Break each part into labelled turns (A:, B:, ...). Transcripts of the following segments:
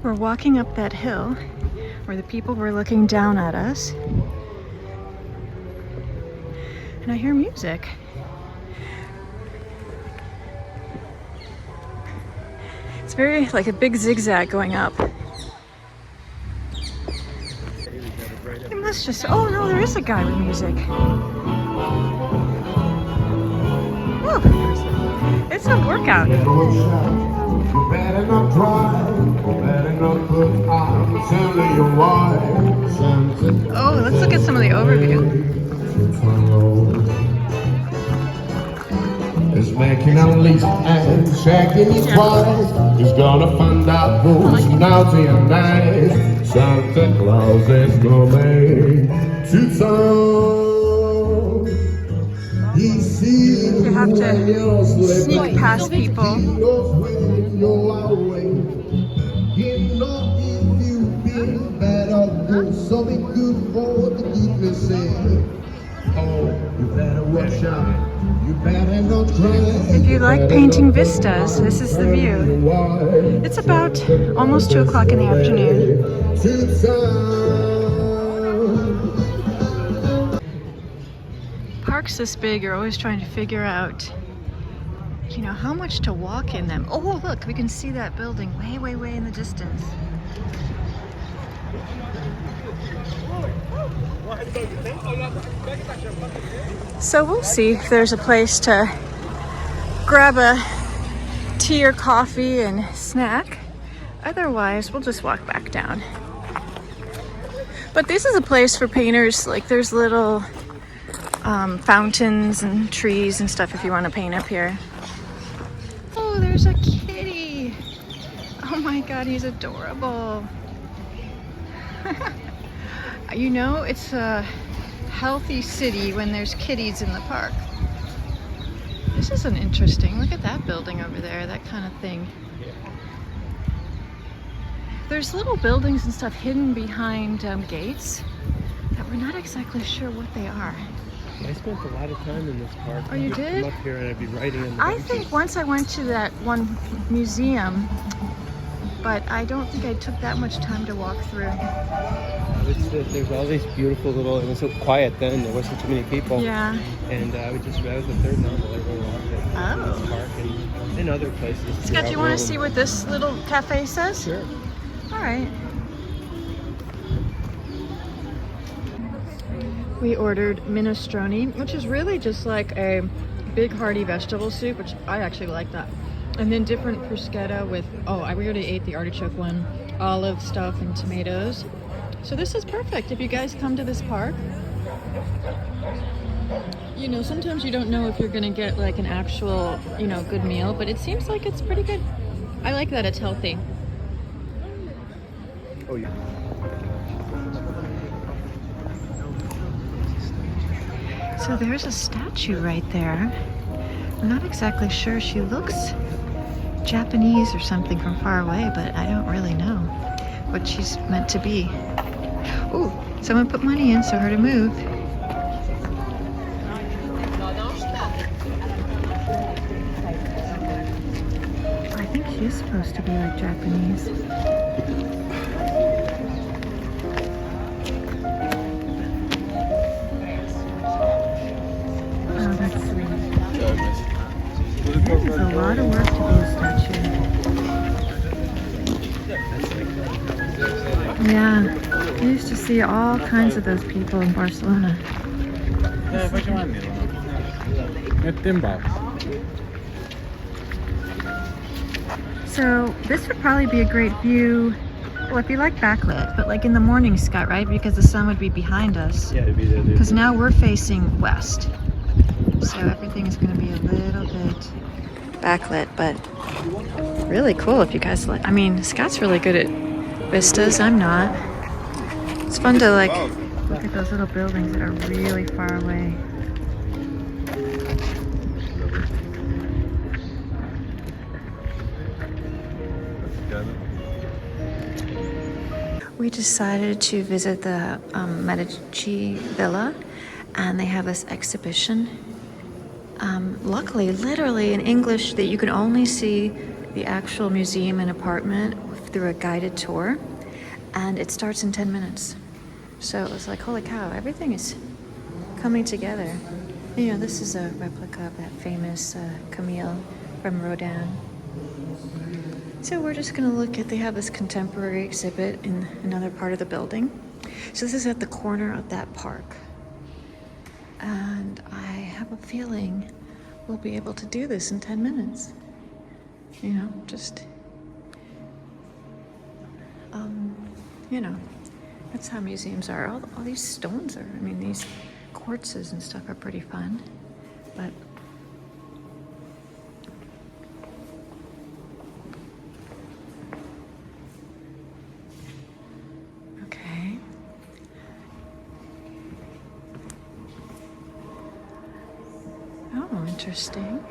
A: We're walking up that hill where the people were looking down at us. And I hear music. It's very like a big zigzag going up. It must just, oh no, there is a guy with music. Woo. It's a workout. Oh, let's look at some of the overview.
B: Is making a list and checking his price. He's gonna find out who's naughty and nice. Santa Claus is coming to town.
A: You have to sneak past people.
B: Something good for the deepest sin. Oh, you better watch out. You better not try.
A: If you like painting vistas, this is the view. It's about almost 2 o'clock in the afternoon. Parks this big, you're always trying to figure out, you know, how much to walk in them. Oh, look, we can see that building way, way, way in the distance. So we'll see if there's a place to grab a tea or coffee and snack. Otherwise, we'll just walk back down. But this is a place for painters. Like there's little fountains and trees and stuff if you want to paint up here. Oh, there's a kitty. Oh my God, he's adorable. You know, it's a healthy city when there's kitties in the park. This is an interesting, look at that building over there, that kind of thing. There's little buildings and stuff hidden behind gates that we're not exactly sure what they are.
C: I spent a lot of time in this park.
A: Oh, you did?
C: Come up here and I'd be writing in the
A: I
C: benches.
A: think once I went to that one museum, but I don't think I took that much time to walk through.
C: There's all these beautiful little, it was so quiet then, there wasn't too many people.
A: Yeah.
C: And that was the third novel I wrote along this park and other places.
A: Scott, do you want to see what this little cafe says?
C: Sure.
A: All right. We ordered minestrone, which is really just like a big hearty vegetable soup, which I actually like that. And then different bruschetta with, we already ate the artichoke one, olive stuff and tomatoes. So this is perfect if you guys come to this park. You know, sometimes you don't know if you're gonna get like an actual, you know, good meal, but it seems like it's pretty good. I like that it's healthy.
C: Oh yeah.
A: So there's a statue right there. I'm not exactly sure. She looks Japanese or something from far away, but I don't really know what she's meant to be. Ooh, someone put money in, so her to move. I think she is supposed to be like Japanese. Oh, that's sweet. This is a lot of work to be a statue. Yeah, I used to see all kinds of those people in Barcelona. So this would probably be a great view, well, if you like backlit, but like in the morning, Scott, right? Because the sun would be behind us.
C: Yeah, it'd be there.
A: Because now we're facing west. So everything is going to be a little bit backlit, but really cool if you guys like. I mean, Scott's really good at vistas. I'm not. It's fun to like look at those little buildings that are really far away. We decided to visit the Medici Villa, and they have this exhibition. Luckily, literally in English, that you can only see the actual museum and apartment through a guided tour, and it starts in 10 minutes. So it was like, holy cow, everything is coming together. You know, this is a replica of that famous Camille from Rodin. So we're just gonna look at, they have this contemporary exhibit in another part of the building. So this is at the corner of that park. And I have a feeling we'll be able to do this in 10 minutes. You know, just, you know, that's how museums are. All these stones are, I mean, these quartzes and stuff are pretty fun, but okay. Oh, interesting.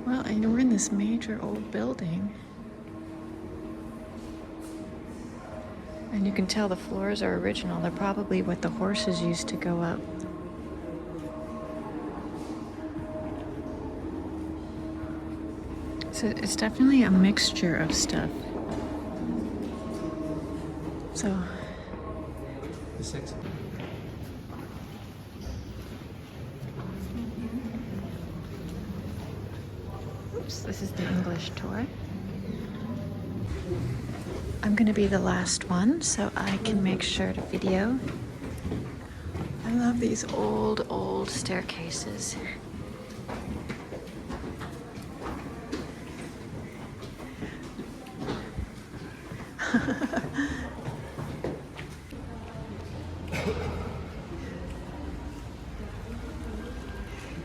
A: Well, I know we're in this major old building. And you can tell the floors are original. They're probably what the horses used to go up. So it's definitely a mixture of stuff. So.
C: The sex.
A: Oops, this is the English tour. I'm gonna be the last one, so I can make sure to video. I love these old staircases.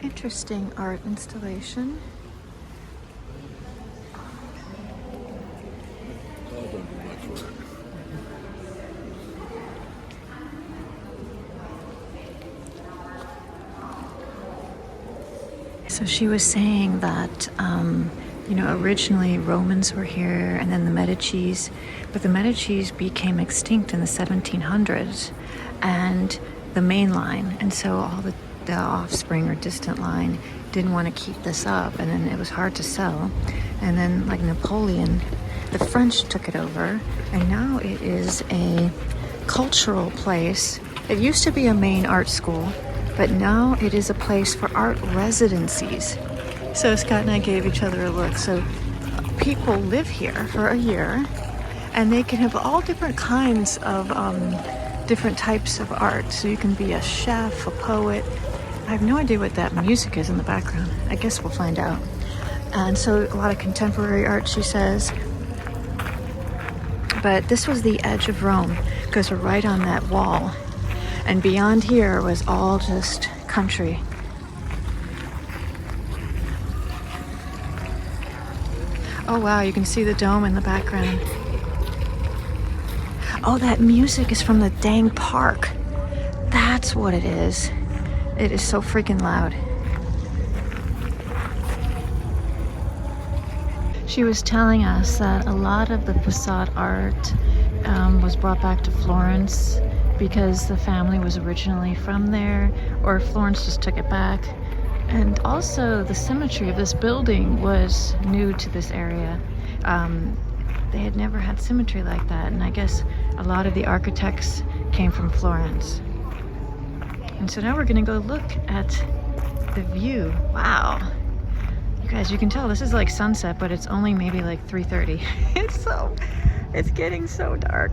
A: Interesting art installation. So she was saying that, you know, originally Romans were here and then the Medicis, but the Medicis became extinct in the 1700s and the main line. And so all the offspring or distant line didn't want to keep this up, and then it was hard to sell. And then like Napoleon, the French took it over, and now it is a cultural place. It used to be a main art school, but now it is a place for art residencies. So Scott and I gave each other a look. So people live here for a year, and they can have all different kinds of different types of art. So you can be a chef, a poet. I have no idea what that music is in the background. I guess we'll find out. And so a lot of contemporary art, she says. But this was the edge of Rome, because we're right on that wall. And beyond here was all just country. Oh wow, you can see the dome in the background. Oh, that music is from the dang park. That's what it is. It is so freaking loud. She was telling us that a lot of the facade art was brought back to Florence because the family was originally from there, or Florence just took it back. And also the symmetry of this building was new to this area. They had never had symmetry like that, and I guess a lot of the architects came from Florence. And so now we're gonna go look at the view. Wow. You guys, you can tell this is like sunset, but it's only maybe like 3:30. It's getting so dark.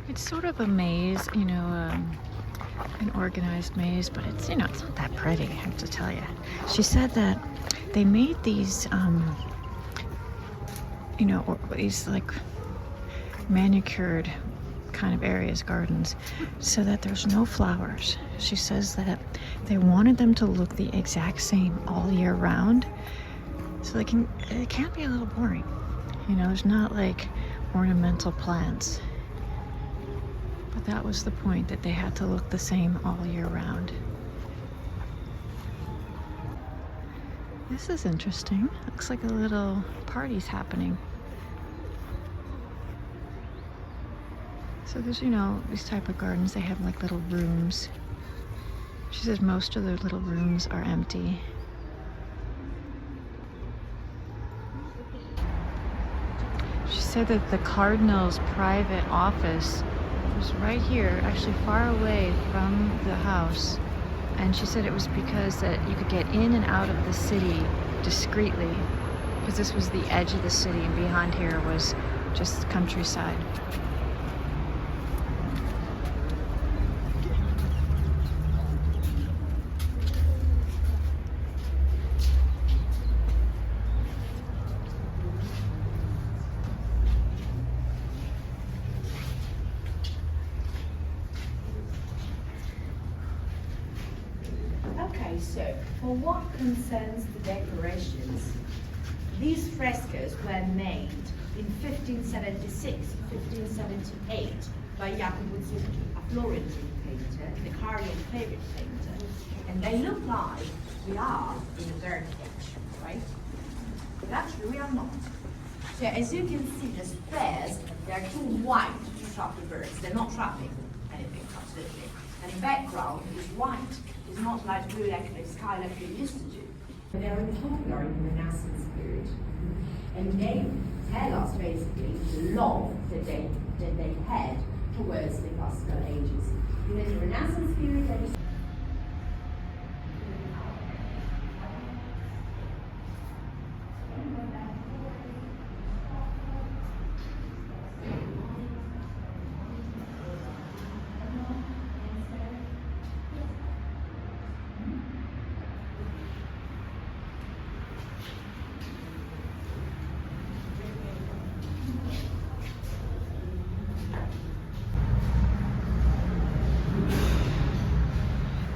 A: It's sort of a maze, you know, an organized maze, but it's, you know, it's not that pretty, I have to tell you. She said that they made these, you know, these like manicured kind of areas, gardens, so that there's no flowers. She says that they wanted them to look the exact same all year round, so it can't be a little boring. You know, there's not like ornamental plants. But that was the point, that they had to look the same all year round. This is interesting. Looks like a little party's happening. So there's, you know, these type of gardens, they have like little rooms. She says most of their little rooms are empty. She said that the Cardinal's private office was right here, actually far away from the house. And she said it was because that you could get in and out of the city discreetly, because this was the edge of the city and behind here was just countryside.
D: Okay, so for what concerns the decorations, these frescoes were made in 1576, 1578 by Jacopo Zucchi, a Florentine painter, the Carian favorite painter, and they look like we are in a bird cage, right? But actually we are not. So as you can see, the squares, they are too wide to trap the birds. They're not trapping anything, absolutely. And the background is white. It's not like blue like the sky like they used to do. They are popular in the Renaissance period. And they tell us basically the love that they had towards the classical ages. In the Renaissance period, there is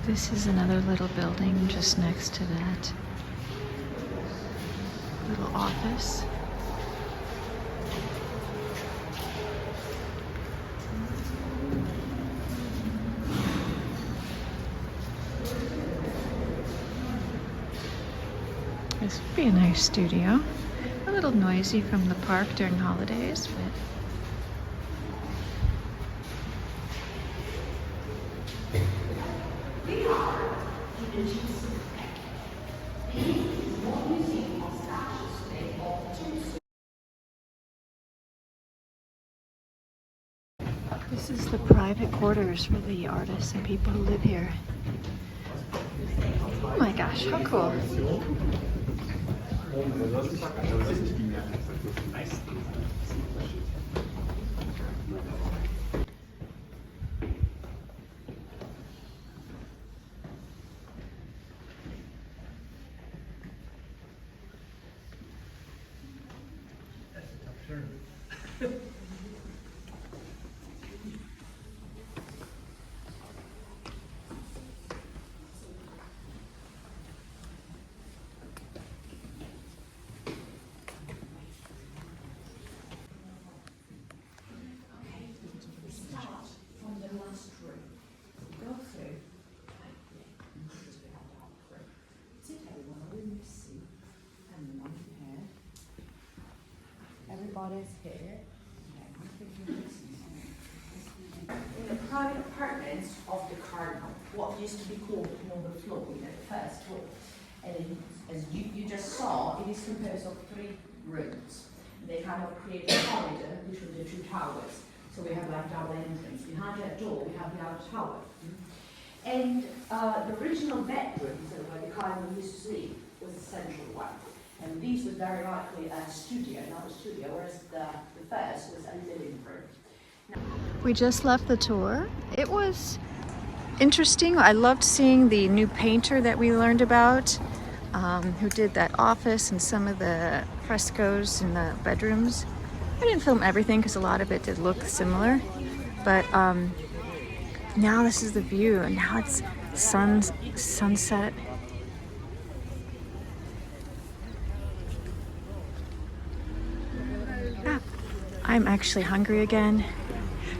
A: This is another little building just next to that little office. This would be a nice studio. A little noisy from the park during holidays, but this is the private quarters for the artists and people who live here. Oh my gosh, how cool.
D: Everybody's here. In the private apartments of the Cardinal, what used to be called the noble floor, the first floor. And as you just saw, it is composed of 3 rooms. They kind of create a corridor between the 2 towers. So we have like double entrance. Behind that door, we have the outer tower. And the original bedroom, so where the Cardinal used to sleep, was the central one. And this was very likely a studio, not a studio, whereas the first was a living room.
A: We just left the tour. It was interesting. I loved seeing the new painter that we learned about, who did that office and some of the frescoes in the bedrooms. I didn't film everything because a lot of it did look similar, But now this is the view, and now it's sunset. Yeah, I'm actually hungry again.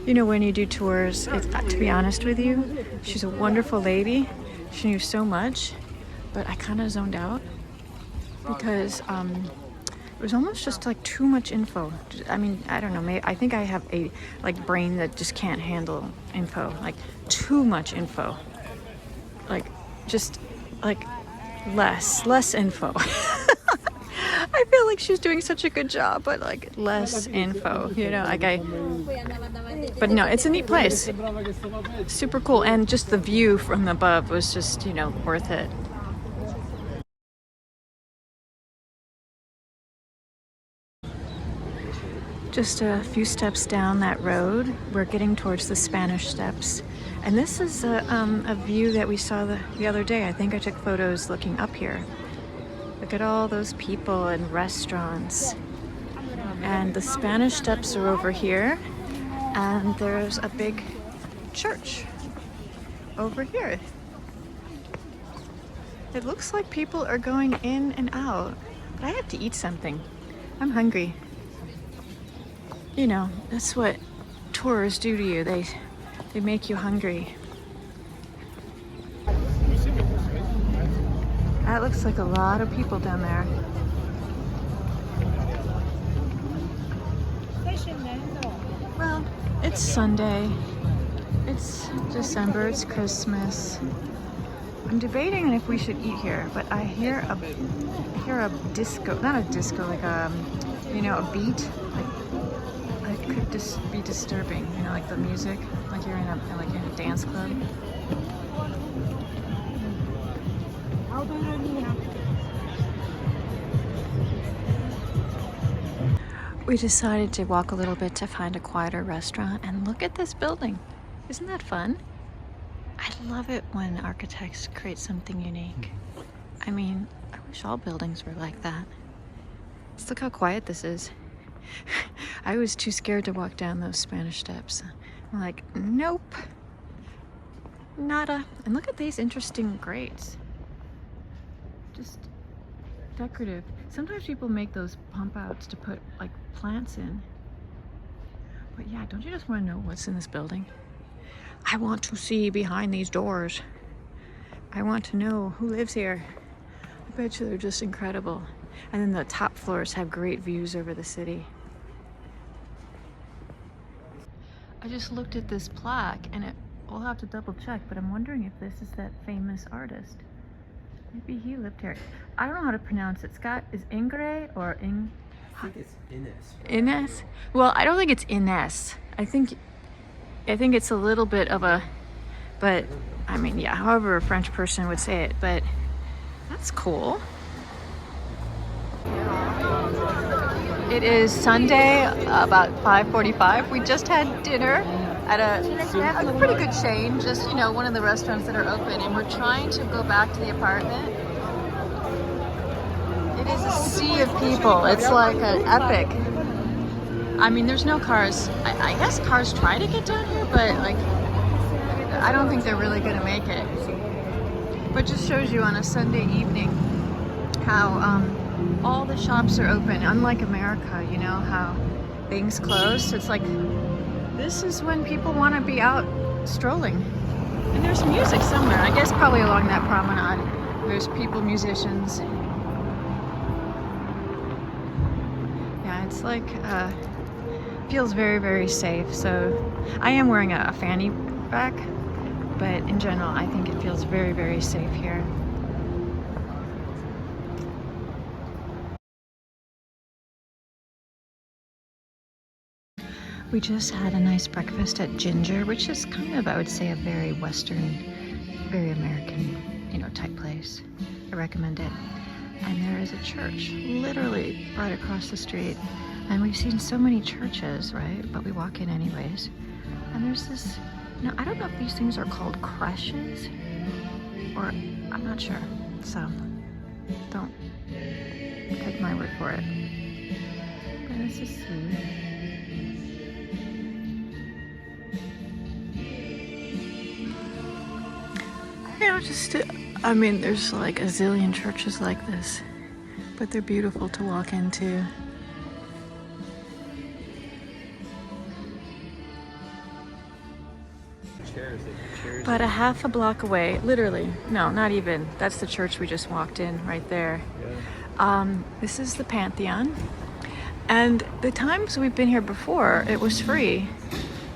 A: You know, when you do tours, to be honest with you, she's a wonderful lady. She knew so much, but I kind of zoned out because it was almost just like too much info. I mean, I don't know, maybe, I think I have a like brain that just can't handle info, like too much info. Like just like less info. I feel like she's doing such a good job, but like less info, you know, like but no, it's a neat place. Super cool. And just the view from above was just, you know, worth it. Just a few steps down that road, we're getting towards the Spanish Steps. And this is a view that we saw the other day. I think I took photos looking up here. Look at all those people and restaurants. And the Spanish Steps are over here. And there's a big church over here. It looks like people are going in and out. But I have to eat something. I'm hungry. You know, that's what tours do to you. They make you hungry. That looks like a lot of people down there. Well, it's Sunday. It's December. It's Christmas. I'm debating if we should eat here, but I hear a disco, not a disco, like you know, a beat. Like, it could just be disturbing, you know, like the music, like you're in a dance club. We decided to walk a little bit to find a quieter restaurant, and look at this building. Isn't that fun? I love it when architects create something unique. I mean, I wish all buildings were like that. Just look how quiet this is. I was too scared to walk down those Spanish Steps. I'm like, nope, nada. And look at these interesting grates. Just decorative. Sometimes people make those pump outs to put like plants in. But yeah, don't you just want to know what's in this building? I want to see behind these doors. I want to know who lives here. I bet you they're just incredible. And then the top floors have great views over the city. I just looked at this plaque, and we'll have to double check, but I'm wondering if this is that famous artist. Maybe he lived here. I don't know how to pronounce it. Scott, is Ingres or Ing?
C: I think it's Ines.
A: Ines? Well, I don't think it's Ines. I think it's a little bit of a, but I mean, yeah, however a French person would say it, but that's cool. It is Sunday, about 5:45. We just had dinner at a pretty good chain, just, you know, one of the restaurants that are open, and we're trying to go back to the apartment. It is a sea of people. It's like an epic. I mean, there's no cars. I guess cars try to get down here, but like, I don't think they're really gonna make it. But just shows you on a Sunday evening how all the shops are open, unlike America, you know, how things close. So it's like, this is when people want to be out strolling. And there's music somewhere, I guess probably along that promenade. There's people, musicians. Yeah, it's like, feels very, very safe. So I am wearing a fanny pack, but in general, I think it feels very, very safe here. We just had a nice breakfast at Ginger, which is kind of, I would say, a very Western, very American, you know, type place. I recommend it. And there is a church literally right across the street. And we've seen so many churches, right? But we walk in anyways. And there's this, now I don't know if these things are called creches, or I'm not sure. So don't take my word for it. But this is sweet. know, just I mean, there's like a zillion churches like this, but they're beautiful to walk into. But a half a block away, literally, no, not even. That's the church we just walked in right there. This is the Pantheon. And the times we've been here before, it was free.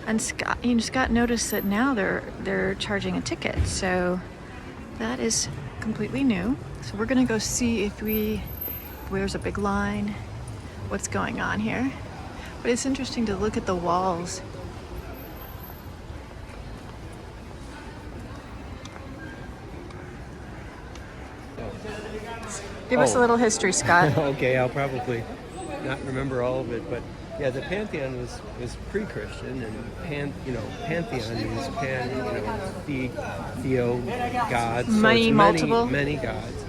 A: And Scott noticed that now they're charging a ticket. So that is completely new. So we're gonna go see if there's a big line, what's going on here. But it's interesting to look at the walls. Give us a little history, Scott.
C: Okay, I'll probably not remember all of it, but yeah, the Pantheon was pre-Christian, and Pantheon means theo, gods.
A: Many,
C: so
A: multiple?
C: many gods.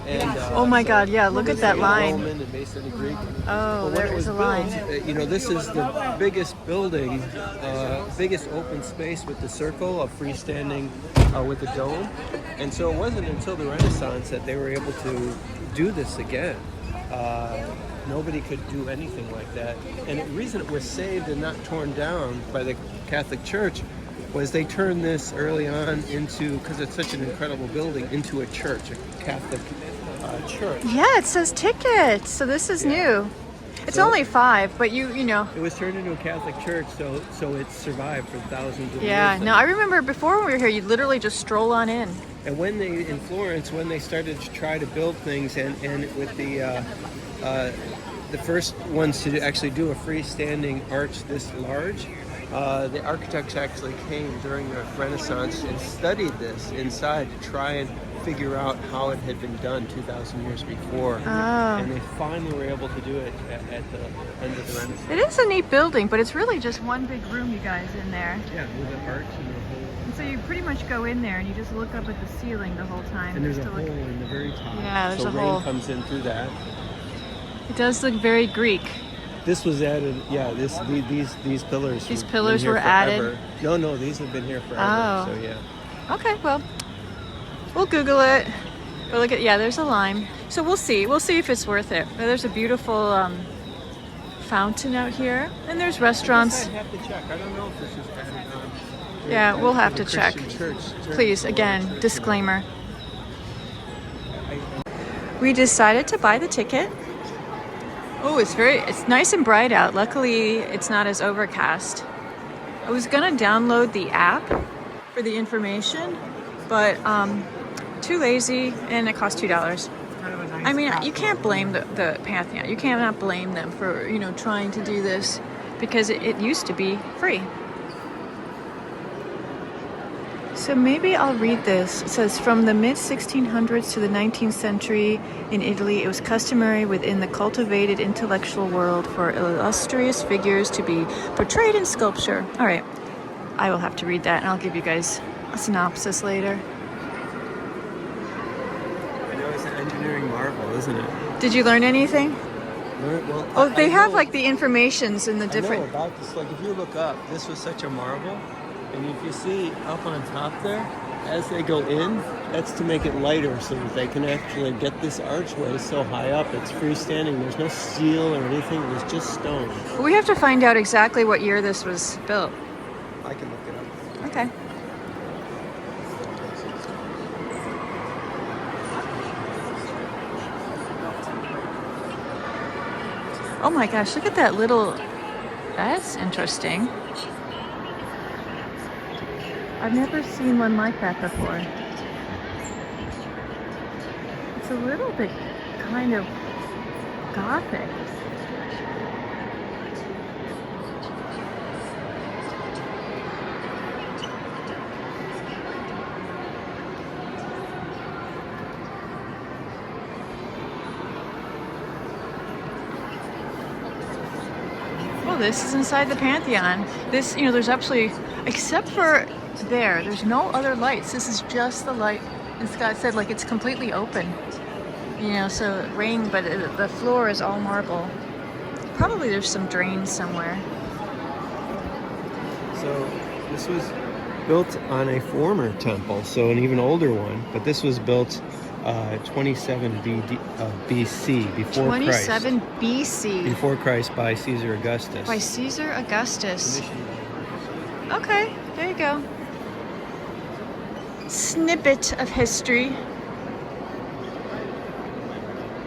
C: And,
A: oh my God! Yeah, look at that line.
C: Roman and based on the Greek.
A: Oh, there is a line.
C: This is the biggest building, biggest open space with the circle of freestanding with the dome. And so it wasn't until the Renaissance that they were able to do this again. Nobody could do anything like that. And the reason it was saved and not torn down by the Catholic Church was they turned this early on into, because it's such an incredible building, into a church, a Catholic church.
A: Yeah, it says tickets, so this is new. It's only 5, but you know.
C: It was turned into a Catholic church, so it survived for thousands of years.
A: Yeah, no, I remember before when we were here, you'd literally just stroll on in.
C: And in Florence, when they started to try to build things, and with the first ones to actually do a freestanding arch this large, the architects actually came during the Renaissance and studied this inside to try and figure out how it had been done 2,000 years before.
A: Oh.
C: And they finally were able to do it at the end of the Renaissance.
A: It is a neat building, but it's really just one big room, you guys, in there.
C: Yeah, with the arch and the whole.
A: And so you pretty much go in there and you just look up at the ceiling the whole time.
C: And there's a
A: just to
C: hole
A: look.
C: in the very top.
A: Yeah, there's
C: so
A: a
C: rain
A: hole.
C: comes in through that.
A: It does look very Greek.
C: This was added, yeah. These pillars.
A: These
C: have
A: pillars
C: been here
A: were added?
C: forever. No, these have been here forever.
A: Oh.
C: So yeah.
A: Okay, well, we'll Google it. But look at, yeah, there's a line. So we'll see if it's worth it. There's a beautiful fountain out here, and there's restaurants.
C: I have to check. I don't know if this is added on.
A: Yeah, we'll have to check.
C: Church.
A: Please, again, disclaimer. We decided to buy the ticket. Oh, it's nice and bright out. Luckily, it's not as overcast. I was gonna download the app for the information, but too lazy, and it cost $2. I mean, you can't blame the Pantheon. You cannot blame them for, trying to do this, because it used to be free. So maybe I'll read this. It says, from the mid-1600s to the 19th century in Italy, it was customary within the cultivated intellectual world for illustrious figures to be portrayed in sculpture. All right, I will have to read that, and I'll give you guys a synopsis later.
C: I know it's an engineering marvel, isn't it?
A: Did you learn anything?
C: Well,
A: Oh, they
C: I
A: have
C: know-
A: like the informations in the
C: I know
A: different.
C: about this. Like, if you look up, this was such a marvel, and if you see up on top there, as they go in, that's to make it lighter so that they can actually get this archway so high up. It's freestanding. There's no steel or anything. It was just stone.
A: We have to find out exactly what year this was built.
C: I can look it up.
A: Okay. Oh my gosh, look at that little. That's interesting. I've never seen one like that before. It's a little bit kind of gothic. Oh, this is inside the Pantheon. This, there's actually, except for there's no other lights. This is just the light. And Scott said, like, it's completely open. So rain, but the floor is all marble. Probably there's some drains somewhere.
C: So this was built on a former temple, so an even older one. But this was built 27 BC, before
A: 27
C: Christ.
A: BC.
C: Before Christ, by Caesar Augustus.
A: By Caesar Augustus. Okay, there you go. Snippet of history.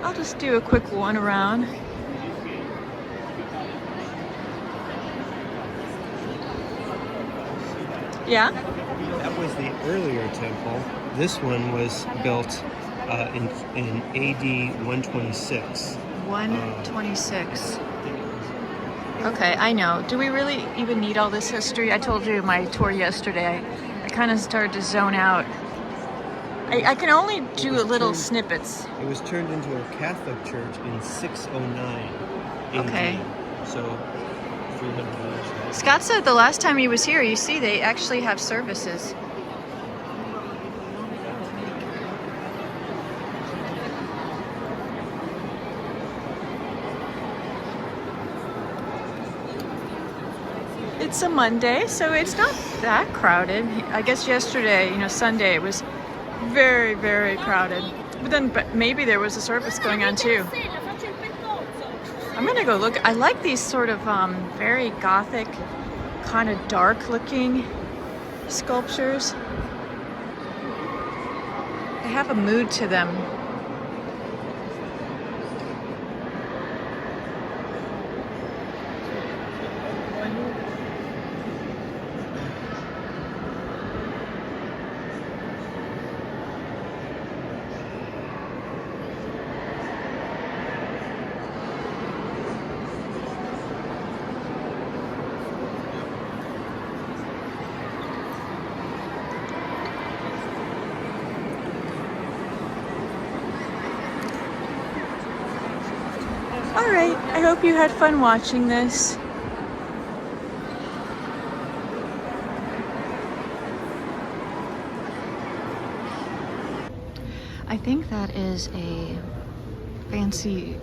A: I'll just do a quick one around. Yeah?
C: That was the earlier temple. This one was built in AD 126.
A: 126. Okay, I know. Do we really even need all this history? I told you my tour yesterday. I kind of started to zone out. I can only do little snippets.
C: It was turned into a Catholic church in 609 AD.
A: Okay.
C: So 300 years.
A: Scott said the last time he was here, you see, they actually have services. It's a Monday, so it's not that crowded. I guess yesterday, Sunday, it was very, very crowded. But maybe there was a service going on too. I'm gonna go look. I like these sort of very Gothic, kind of dark looking sculptures. They have a mood to them. Alright, I hope you had fun watching this. I think that is a fancy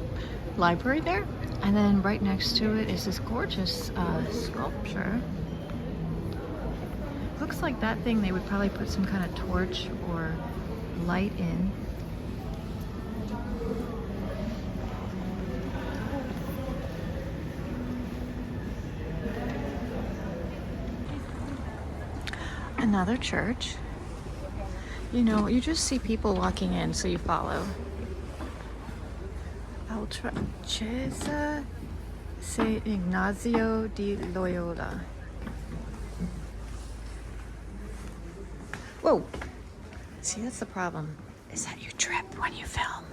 A: library there. And then right next to it is this gorgeous sculpture. Looks like that thing they would probably put some kind of torch or light in. Another church. You just see people walking in, so you follow. Chiesa San Ignazio di Loyola. Whoa! See, that's the problem, is that you trip when you film.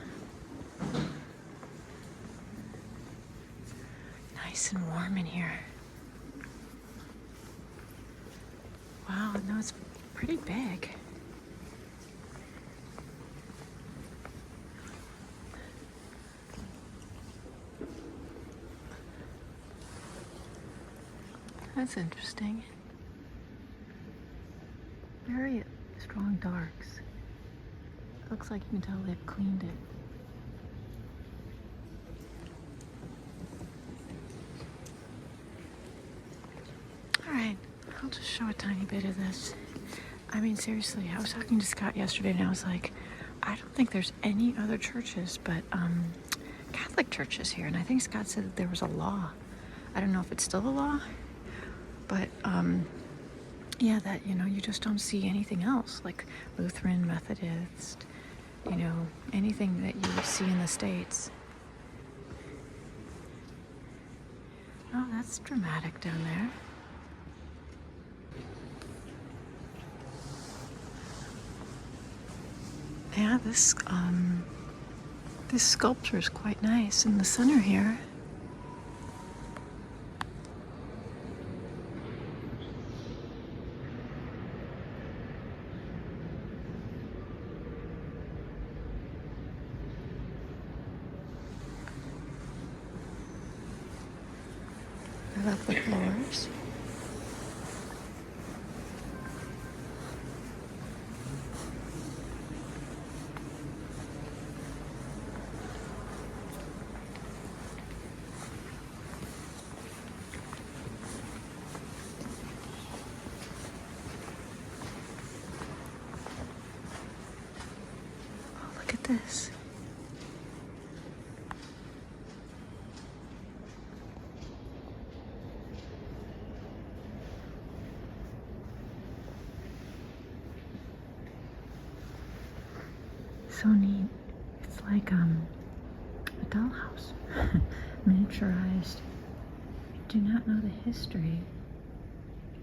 A: Nice and warm in here. Wow, no, it's pretty big. That's interesting. Very strong darks. Looks like you can tell they've cleaned it. Alright, I'll just show a tiny bit of this. I mean, seriously, I was talking to Scott yesterday and I was like, I don't think there's any other churches but Catholic churches here. And I think Scott said that there was a law. I don't know if it's still a law, but yeah, that, you just don't see anything else, like Lutheran, Methodist, anything that you would see in the States. Oh, that's dramatic down there. Yeah, this sculpture is quite nice in the center here. I love the floors. this. So neat. It's like a dollhouse, miniaturized. I do not know the history.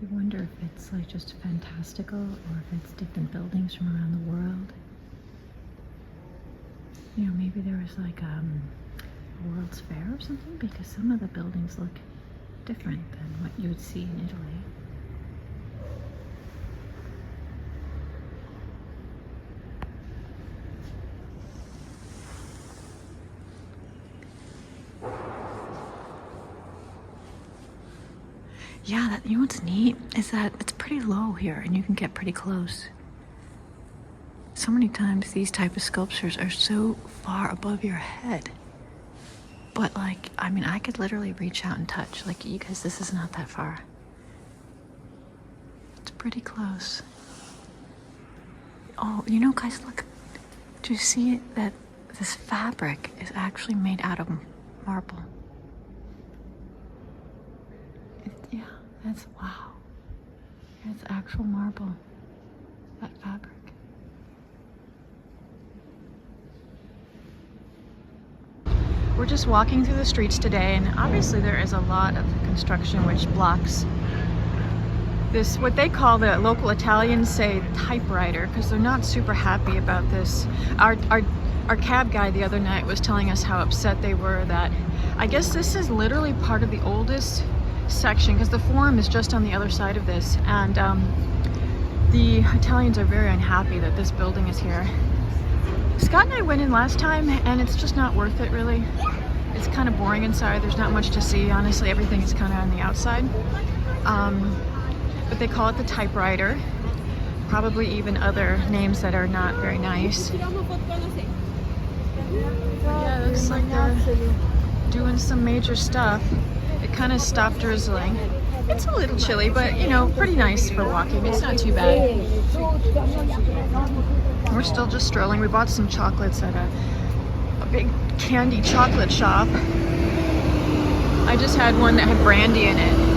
A: You wonder if it's like just fantastical or if it's different buildings from around the world. You know, maybe there was like a World's Fair or something, because some of the buildings look different than what you would see in Italy. Yeah, you know what's neat is that it's pretty low here and you can get pretty close. So many times these type of sculptures are so far above your head. But like, I mean, I could literally reach out and touch. Like, you guys, this is not that far. It's pretty close. Oh, you know, guys, look. Do you see it? That this fabric is actually made out of marble. Yeah, that's wow. That's actual marble. That fabric. We're just walking through the streets today, and obviously there is a lot of construction which blocks this, what they call, the local Italians say, typewriter, because they're not super happy about this. Our cab guy the other night was telling us how upset they were that, I guess this is literally part of the oldest section, because the Forum is just on the other side of this, and the Italians are very unhappy that this building is here. Scott and I went in last time, and it's just not worth it, really. It's kind of boring inside. There's not much to see, honestly. Everything is kind of on the outside. But they call it the typewriter. Probably even other names that are not very nice. Yeah, it looks like they're doing some major stuff. It kind of stopped drizzling. It's a little chilly, but you know, pretty nice for walking. It's not too bad. We're still just strolling. We bought some chocolates at a big candy chocolate shop. I just had one that had brandy in it.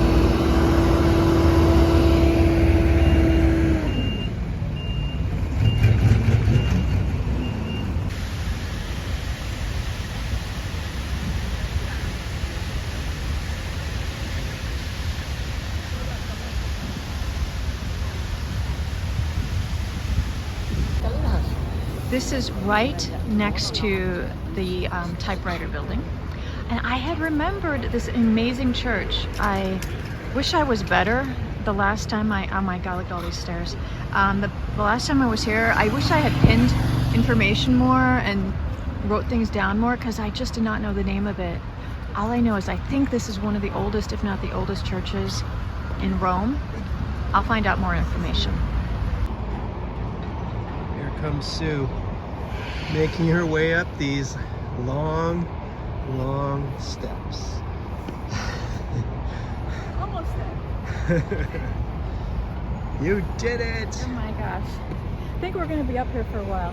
A: This is right next to the typewriter building. And I had remembered this amazing church. I wish I was better the last time oh my god, look at all these stairs. The last time I was here, I wish I had pinned information more and wrote things down more, because I just did not know the name of it. All I know is I think this is one of the oldest, if not the oldest, churches in Rome. I'll find out more information.
C: Here comes Sue, making her way up these long steps.
A: Almost there.
C: You did it!
A: Oh my gosh. I think we're going to be up here for a while.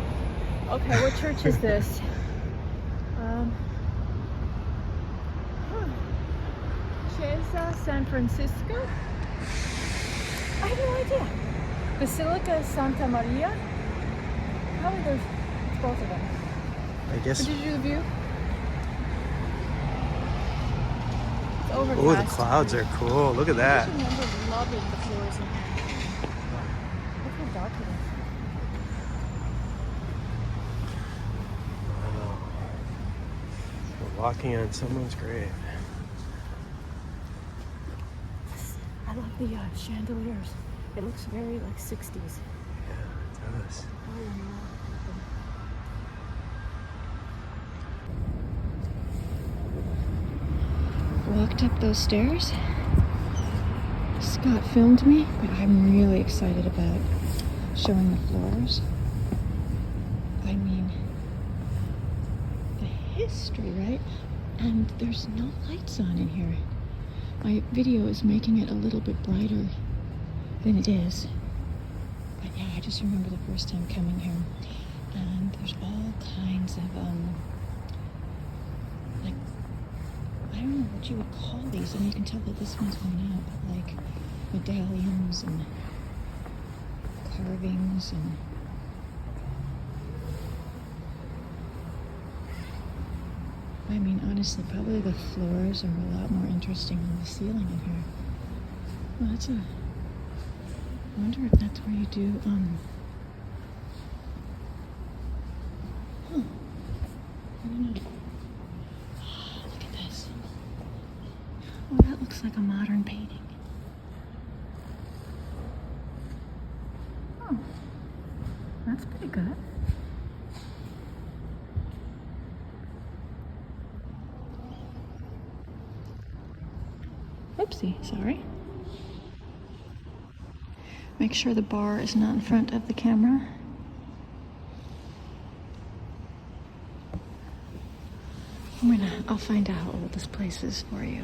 A: Okay, what church is this? Chiesa San Francisco? I have no idea. Basilica Santa Maria? Probably there's both of them.
C: I guess.
A: Did you do the view? It's overcast.
C: Oh, the clouds are cool. Look at that.
A: I remember loving the floors in here. Look how dark it is.
C: We're walking on someone's grave.
A: I love the chandeliers. It looks very like 60s.
C: Yeah, it does.
A: Walked up those stairs. Scott filmed me, but I'm really excited about showing the floors. I mean, the history, right? And there's no lights on in here. My video is making it a little bit brighter than it is. But yeah, I just remember the first time coming here. And There's all kinds of, like, I don't know what you would call these. I mean, you can tell that this one's going out, but like medallions and carvings and I mean, honestly, probably the floors are a lot more interesting than the ceiling in here. Well, I wonder if that's where you do, I don't know. Look at this. Oh, that looks like a modern painting. Oh, that's pretty good. Oopsie, sorry. Make sure the bar is not in front of the camera. I'll find out how old this place is for you.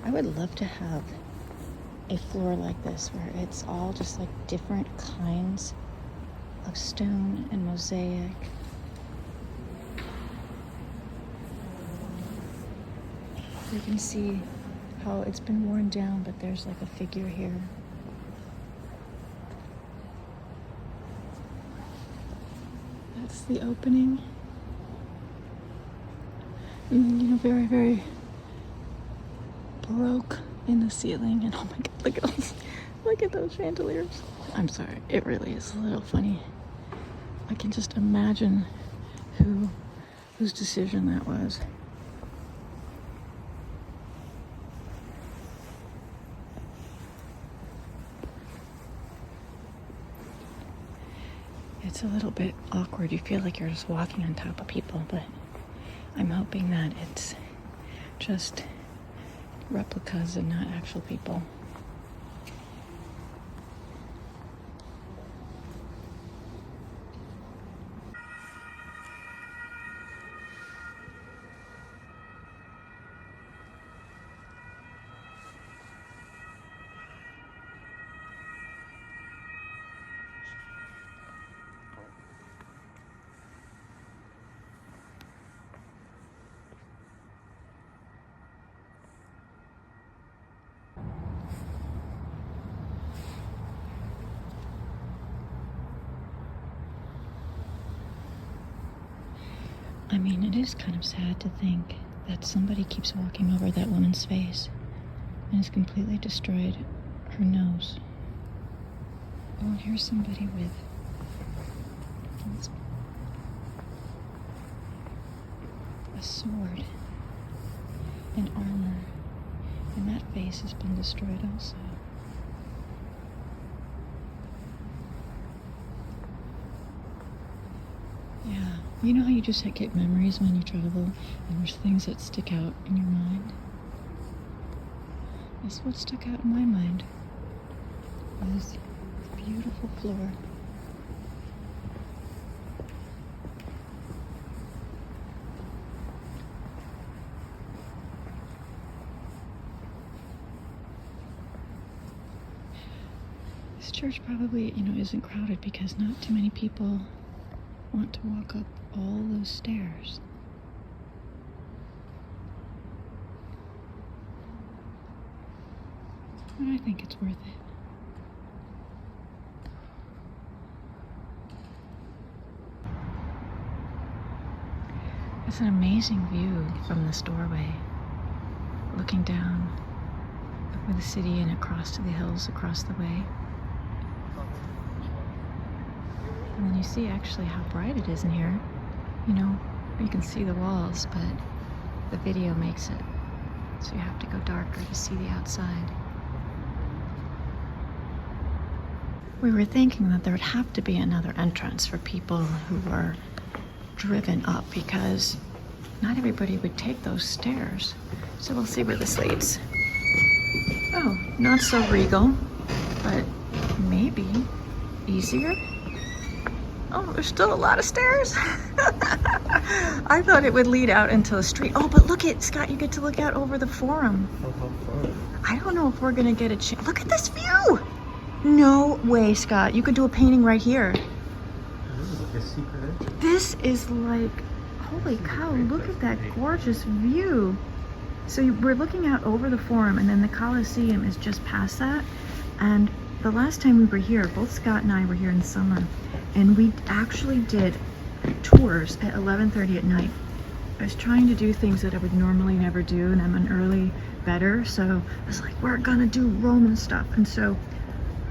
A: I would love to have a floor like this where it's all just like different kinds of stone and mosaic. You can see how it's been worn down, but there's like a figure here. That's the opening. And, you know, very, very Baroque in the ceiling, and oh my god, look at those, look at those chandeliers. I'm sorry, it really is a little funny. I can just imagine whose decision that was. It's a little bit awkward. You feel like you're just walking on top of people, but I'm hoping that it's just replicas and not actual people. I mean, it is kind of sad to think that somebody keeps walking over that woman's face and has completely destroyed her nose. Oh, and here's somebody with a sword and armor, and that face has been destroyed also. Yeah, you know how you just get memories when you travel and there's things that stick out in your mind? That's what stuck out in my mind. This beautiful floor. This church probably, isn't crowded because not too many people want to walk up all those stairs. But I think it's worth it. It's an amazing view from this doorway, looking down over the city and across to the hills across the way. And then you see actually how bright it is in here. You know, you can see the walls, but the video makes it so you have to go darker to see the outside. We were thinking that there would have to be another entrance for people who were driven up because not everybody would take those stairs. So we'll see where this leads. Oh, not so regal, but maybe easier. Oh, there's still a lot of stairs. I thought it would lead out into the street. Oh, but look at, Scott, you get to look out over the Forum.
C: Oh, how fun.
A: I don't know if we're gonna get a chance. Look at this view. No way, Scott. You could do a painting right here.
C: This is like a secret entrance.
A: This is like, holy cow, look at that gorgeous view. So we're looking out over the Forum, and then the Coliseum is just past that. And the last time we were here, both Scott and I were here in summer, and we actually did tours at 11:30 at night. I was trying to do things that I would normally never do, and I'm an early bedder, so I was like, we're gonna do Roman stuff. And so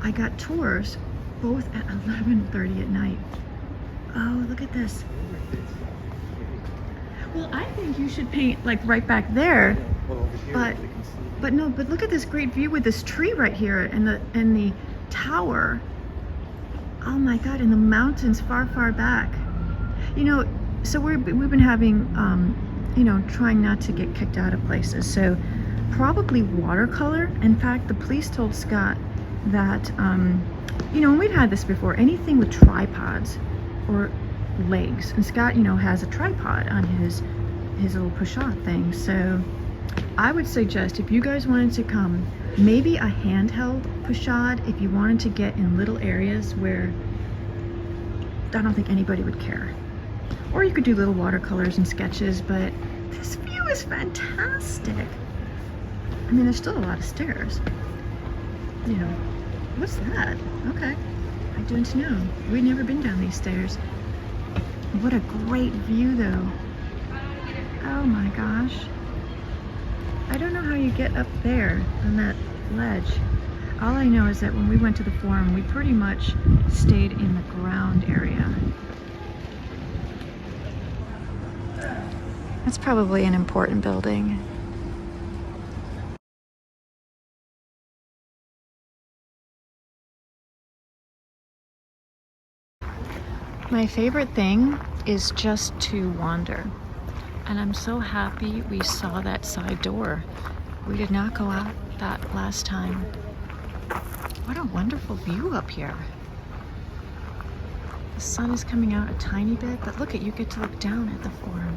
A: I got tours both at 11:30 at night. Oh, look at this. Well, I think you should paint like right back there.
C: Well, over here,
A: But-
C: we can see.
A: But no, but look at this great view with this tree right here and the tower. Oh my God, and the mountains far, far back. You know, so we've been having, you know, trying not to get kicked out of places. So probably watercolor. In fact, the police told Scott that, you know, and we've had this before, anything with tripods or legs. And Scott, you know, has a tripod on his little push-out thing. So I would suggest if you guys wanted to come, maybe a handheld push-out if you wanted to get in little areas where I don't think anybody would care. Or you could do little watercolors and sketches, but this view is fantastic. I mean, there's still a lot of stairs. You know, what's that? Okay, I don't know. We've never been down these stairs. What a great view though. Oh my gosh. I don't know how you get up there on that ledge. All I know is that when we went to the Forum, we pretty much stayed in the ground area. That's probably an important building. My favorite thing is just to wander. And I'm so happy we saw that side door. We did not go out that last time. What a wonderful view up here. The sun is coming out a tiny bit, but look at, you get to look down at the Forum.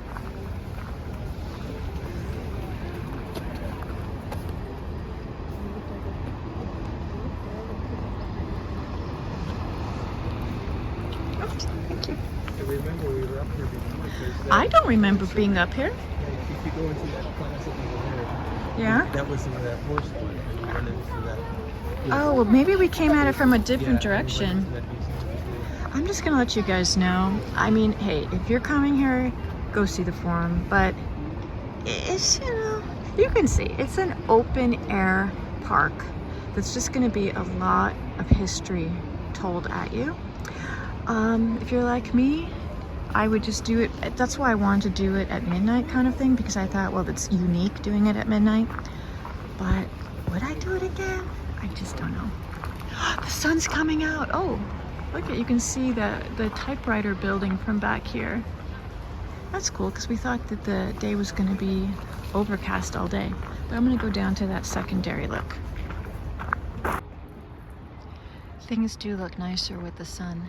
A: Oops, thank you.
C: I remember we were up here before. Because,
A: I don't remember being up here.
C: if you go into that plaza over there,
A: Yeah?
C: that was where that horse was. And you went into that.
A: Oh, well, maybe we came at it from a different
C: Yeah, and we went
A: direction.
C: into that museum.
A: I'm just gonna let you guys know. I mean, hey, if you're coming here, go see the Forum, but it's, you know, you can see it's an open air park that's just gonna be a lot of history told at you. If you're like me, I would just do it. That's why I wanted to do it at midnight kind of thing, because I thought, well, it's unique doing it at midnight. But would I do it again? I just don't know. The sun's coming out. Oh, look at, you can see the typewriter building from back here. That's cool, because we thought that the day was going to be overcast all day. But I'm going to go down to that secondary look. Things do look nicer with the sun.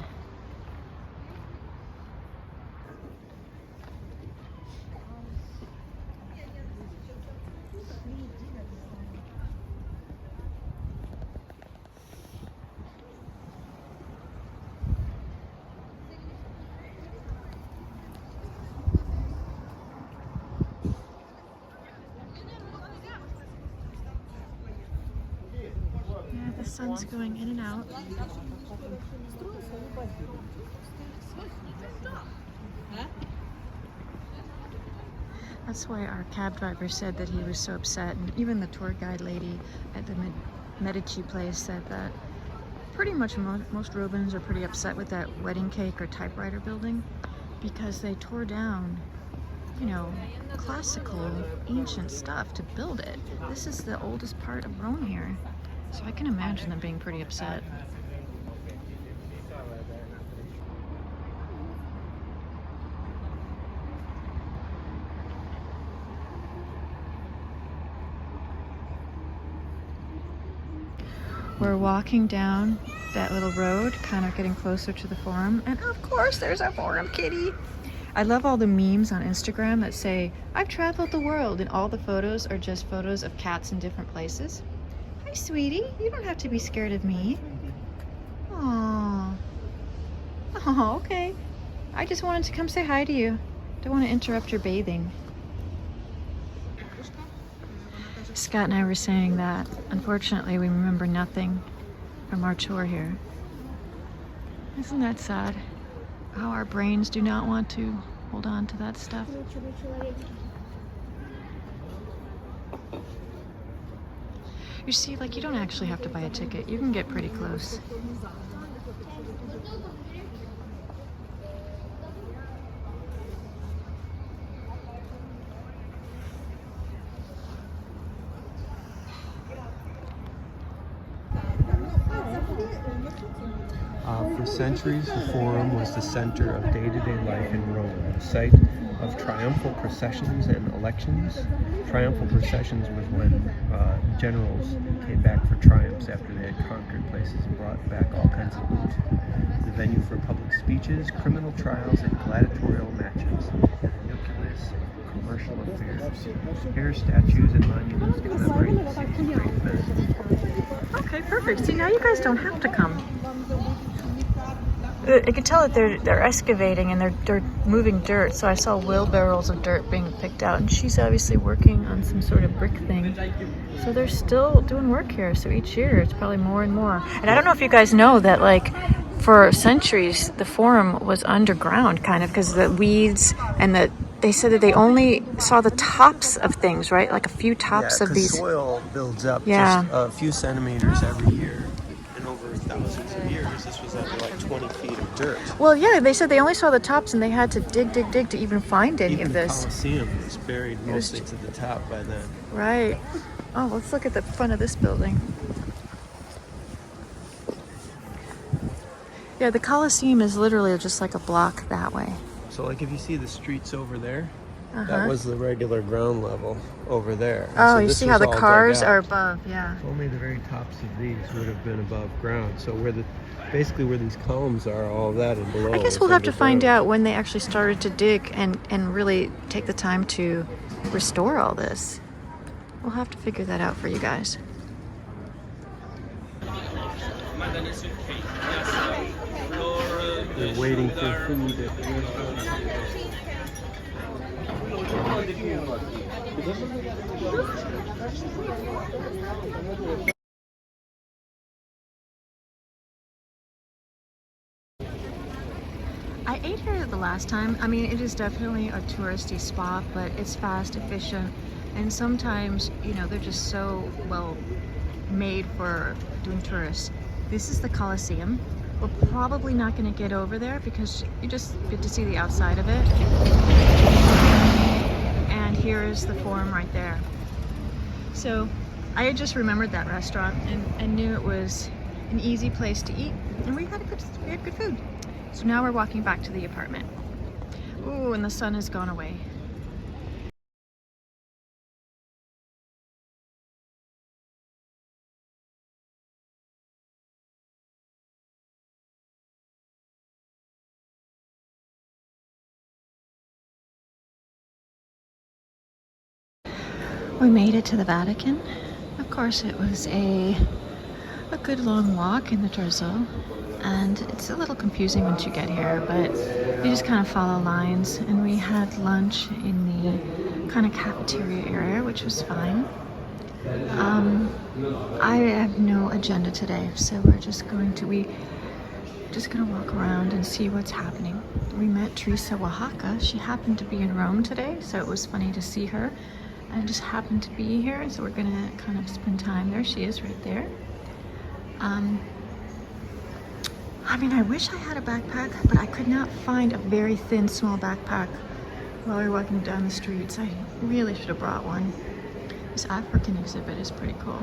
A: sun's going in and out. That's why our cab driver said that he was so upset, and even the tour guide lady at the Medici place said that pretty much most Rubens are pretty upset with that wedding cake or typewriter building because they tore down, you know, classical, ancient stuff to build it. This is the oldest part of Rome here, so I can imagine them being pretty upset. We're walking down that little road, kind of getting closer to the Forum, and of course there's a Forum kitty. I love all the memes on Instagram that say, I've traveled the world, and all the photos are just photos of cats in different places. Hi, sweetie. You don't have to be scared of me. Aww. Oh, okay. I just wanted to come say hi to you. Don't want to interrupt your bathing. Scott and I were saying that, unfortunately, we remember nothing from our tour here. Isn't that sad? How our brains do not want to hold on to that stuff. You see, like, you don't actually have to buy a ticket. You can get pretty close.
C: For centuries, the Forum was the center of day-to-day life in Rome, the site of triumphal processions and elections. Triumphal processions was when generals came back for triumphs after they had conquered places and brought back all kinds of loot. The venue for public speeches, criminal trials, and gladiatorial matches. Nucleus, commercial affairs. Here, statues and monuments commemorate these great men.
A: Okay, perfect. See, now you guys don't have to come. I can tell that they're excavating and they're moving dirt, so I saw wheelbarrows of dirt being picked out, and she's obviously working on some sort of brick thing. So they're still doing work here, so each year it's probably more and more. And I don't know if you guys know that, like, for centuries the Forum was underground, kind of, because the weeds and they said that they only saw the tops of things, right? Like a few tops of these.
C: Soil builds up
A: Yeah.
C: just a few centimeters every year, and over thousands of years this was under like 20 feet of dirt.
A: Well, yeah, they said they only saw the tops, and they had to dig to even find any
C: Even
A: of
C: the
A: this.
C: Coliseum was buried mostly to the top by then.
A: Right. Oh, let's look at the front of this building. Yeah, the Coliseum is literally just like a block that way.
C: So like if you see the streets over there,
A: Uh-huh.
C: that was the regular ground level over there. And
A: Oh,
C: so
A: you
C: this
A: see
C: was
A: how the
C: all dug
A: cars
C: out.
A: are above, yeah.
C: Only the very tops of these would have been above ground. So basically where these columns are, all of that and below.
A: I guess
C: is
A: we'll have to find
C: underground.
A: out when they actually started to dig and really take the time to restore all this. We'll have to figure that out for you guys.
C: They're waiting for food at the restaurant.
A: I ate here the last time. I mean, it is definitely a touristy spot, but it's fast, efficient, and sometimes, you know, they're just so well made for doing tourists. This is the Coliseum. We're probably not going to get over there because you just get to see the outside of it. And here is the Forum right there. So I had just remembered that restaurant and knew it was an easy place to eat, and we had good food. So now we're walking back to the apartment. Ooh, and the sun has gone away. We made it to the Vatican. Of course, it was a good long walk in the torso, and it's a little confusing once you get here, but you just kind of follow lines. And we had lunch in the kind of cafeteria area, which was fine. I have no agenda today, so we're just going to walk around and see what's happening. We met Teresa Oaxaca. She happened to be in Rome today, so it was funny to see her. I just happened to be here, so we're gonna kind of spend time there. She is right there. I mean, I wish I had a backpack, but I could not find a very thin, small backpack while we were walking down the streets. I really should have brought one. This African exhibit is pretty cool.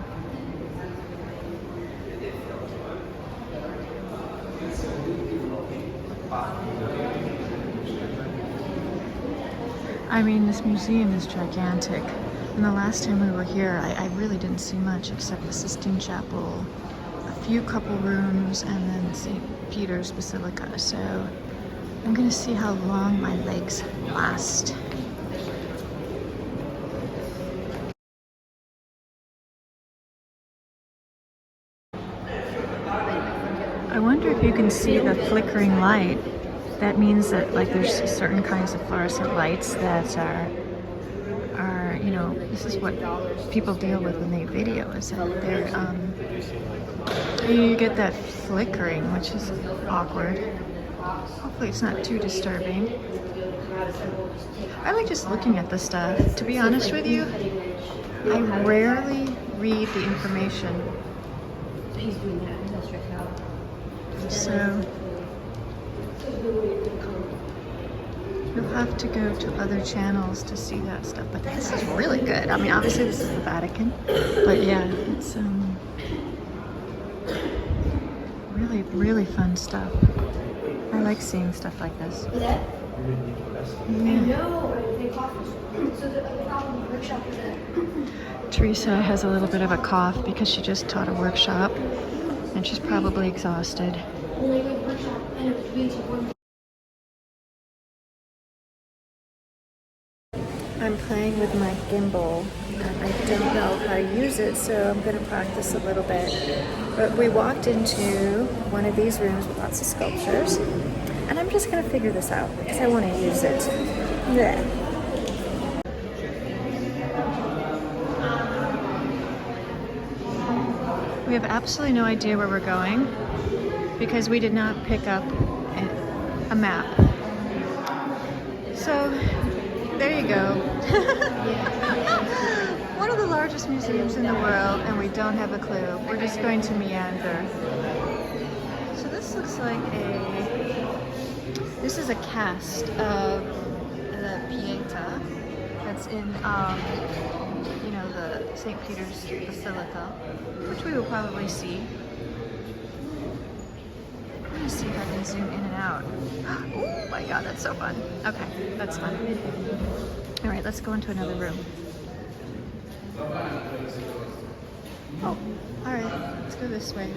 A: I mean, this museum is gigantic. And the last time we were here, I really didn't see much except the Sistine Chapel, a few couple rooms, and then St. Peter's Basilica. So I'm gonna see how long my legs last. I wonder if you can see the flickering light. That means that like there's certain kinds of fluorescent lights that are you know, this is what people deal with when they video, is that they're you get that flickering, which is awkward. Hopefully it's not too disturbing. I like just looking at the stuff. To be honest with you, I rarely read the information. So you'll have to go to other channels to see that stuff. But this is really good. I mean, obviously this is the Vatican, but yeah, it's really, really fun stuff. I like seeing stuff like this. Yeah. Teresa has a little bit of a cough because she just taught a workshop and she's probably exhausted. I'm playing with my gimbal and I don't know how to use it, so I'm going to practice a little bit. But we walked into one of these rooms with lots of sculptures, and I'm just going to figure this out because I want to use it. Yeah. We have absolutely no idea where we're going because we did not pick up a map. So there you go. One of the largest museums in the world, and we don't have a clue. We're just going to meander. So this looks like this is a cast of the Pieta that's in, you know, the St. Peter's Basilica, which we will probably see. I'm gonna see if I can zoom in and out. Oh my god, that's so fun. Okay, that's fun. All right, let's go into another room. Oh, all right, let's go this way.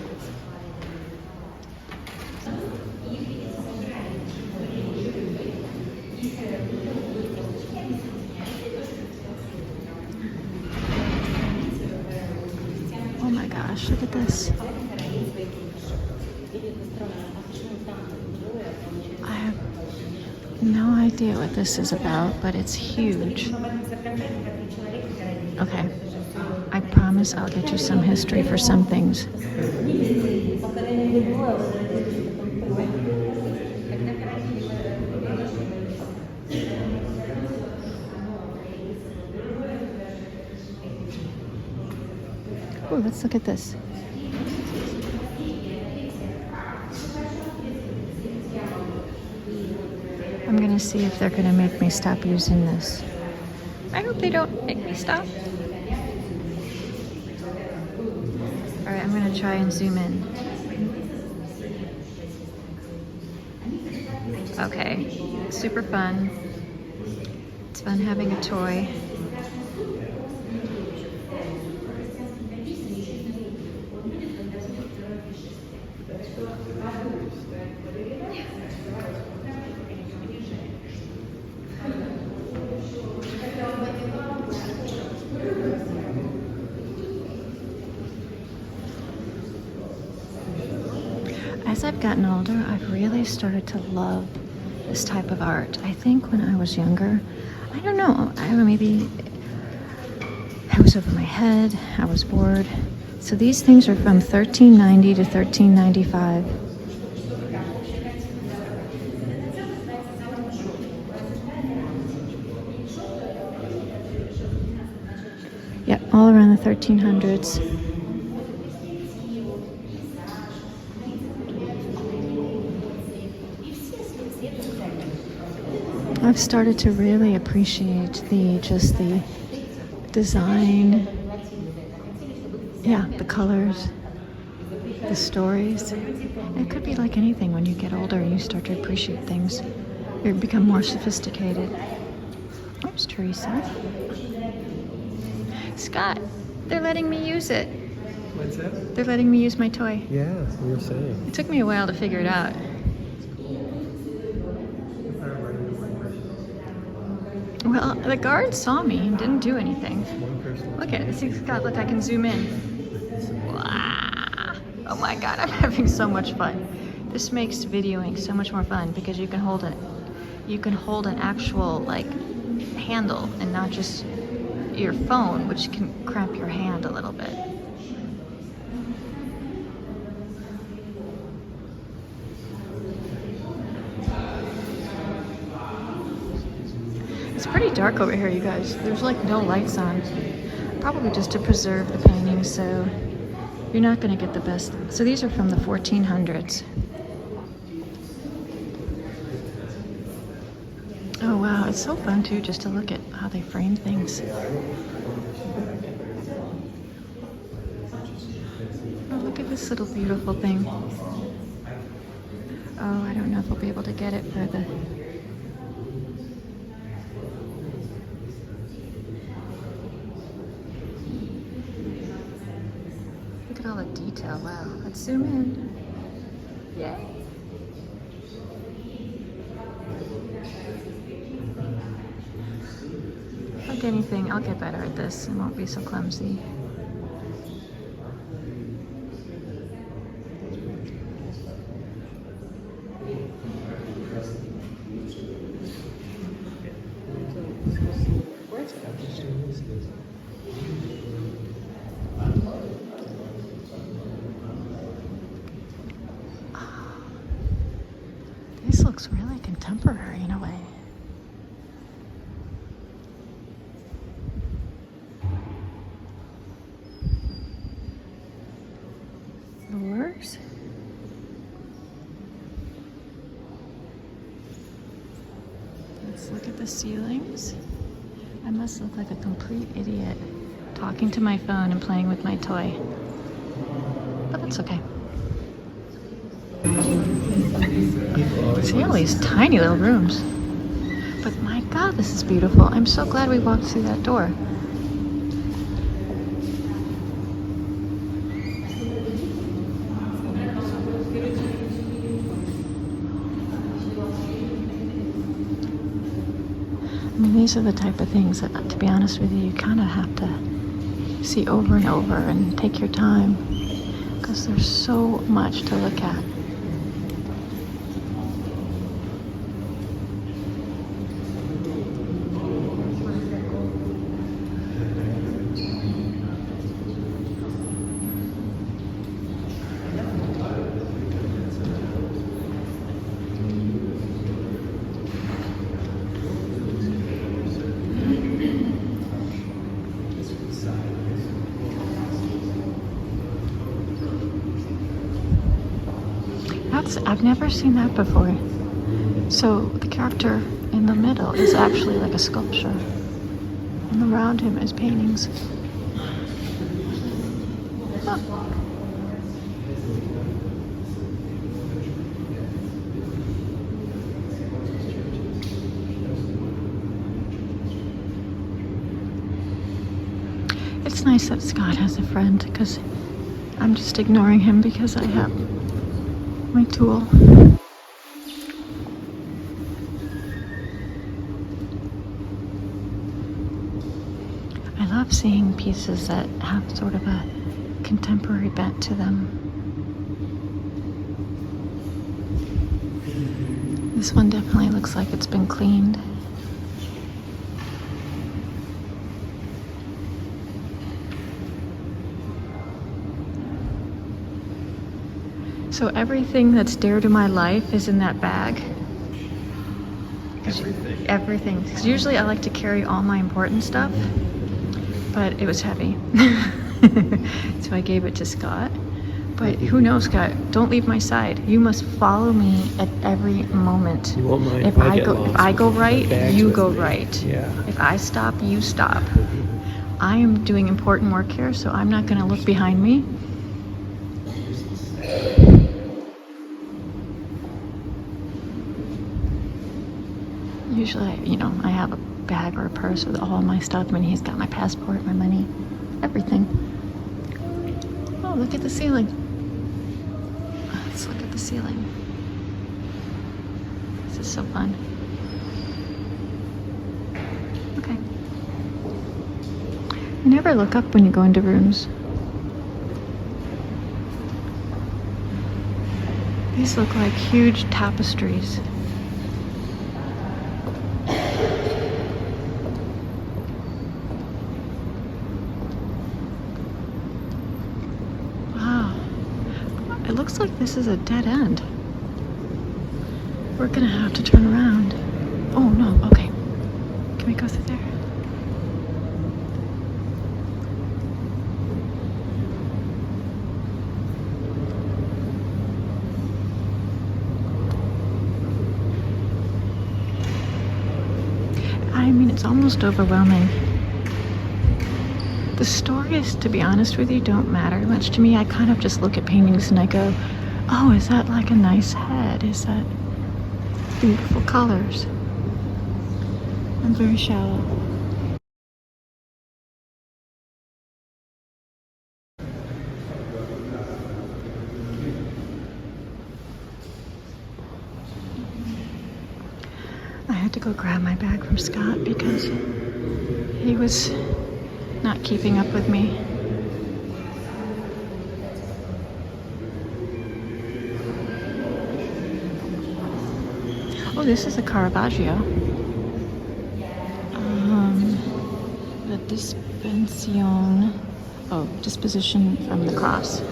A: Oh my gosh, look at this. I have no idea what this is about, but it's huge. Okay, I promise I'll get you some history for some things. Oh, let's look at this. I'm gonna see if they're gonna make me stop using this. I hope they don't make me stop. All right, I'm gonna try and zoom in. Okay, super fun. It's fun having a toy. As I've gotten older, I've really started to love this type of art. I think when I was younger, I don't know, maybe I was over my head. I was bored. So these things are from 1390 to 1395. Yep, all around the 1300s. I've started to really appreciate the design, yeah, the colors, the stories. It could be like anything. When you get older, you start to appreciate things. You become more sophisticated. Oops, Teresa. Scott, they're letting me use it.
C: What's that?
A: They're letting me use my toy.
C: Yeah, we were saying.
A: It took me a while to figure it out. Well, the guard saw me and didn't do anything. Look at it. See, Scott, look, I can zoom in. Wow. Oh my God, I'm having so much fun. This makes videoing so much more fun because you can hold an actual like handle and not just your phone, which can cramp your hand a little bit. It's pretty dark over here, you guys. There's like no lights on. Probably just to preserve the paintings, so you're not going to get the best. So these are from the 1400s. Oh wow, it's so fun too just to look at how they frame things. Oh, look at this little beautiful thing. Oh, I don't know if we'll be able to get it for the... Look at all the detail, wow. Let's zoom in. Yay. Like anything, I'll get better at this and won't be so clumsy. This looks really contemporary in a way. Doors. Let's look at the ceilings. I must look like a complete idiot talking to my phone and playing with my toy. But that's okay. See all these tiny little rooms. But my God, this is beautiful. I'm so glad we walked through that door. I mean, these are the type of things that, to be honest with you, you kind of have to see over and over and take your time because there's so much to look at. I've never seen that before. So the character in the middle is actually like a sculpture, and around him is paintings. Huh. It's nice that Scott has a friend because I'm just ignoring him because I have my tool. I love seeing pieces that have sort of a contemporary bent to them. This one definitely looks like it's been cleaned. So everything that's dear to my life is in that bag.
C: Everything.
A: Everything. 'Cause usually I like to carry all my important stuff, but it was heavy. So I gave it to Scott. But who knows, Scott? Don't leave my side. You must follow me at every moment.
C: You won't mind
A: If
C: if I
A: I
C: get
A: go,
C: lost
A: if I go
C: with my
A: right,
C: bags
A: you
C: with
A: go
C: me.
A: right.
C: Yeah.
A: If I stop, you stop. I am doing important work here, so I'm not going to look behind me. Usually, you know, I have a bag or a purse with all my stuff. I mean, he's got my passport, my money, everything. Oh, look at the ceiling. Let's look at the ceiling. This is so fun. Okay. You never look up when you go into rooms. These look like huge tapestries. Wow. It looks like this is a dead end. We're gonna have to turn around. Oh no, okay. Can we go through there? I mean, it's almost overwhelming. The stories, to be honest with you, don't matter much to me. I kind of just look at paintings and I go, oh, is that like a nice head? Is that beautiful colors? I'm very shallow. I had to go grab my bag from Scott because he was not keeping up with me. Oh, this is a Caravaggio. The Dispension. Oh, Disposition from the Cross.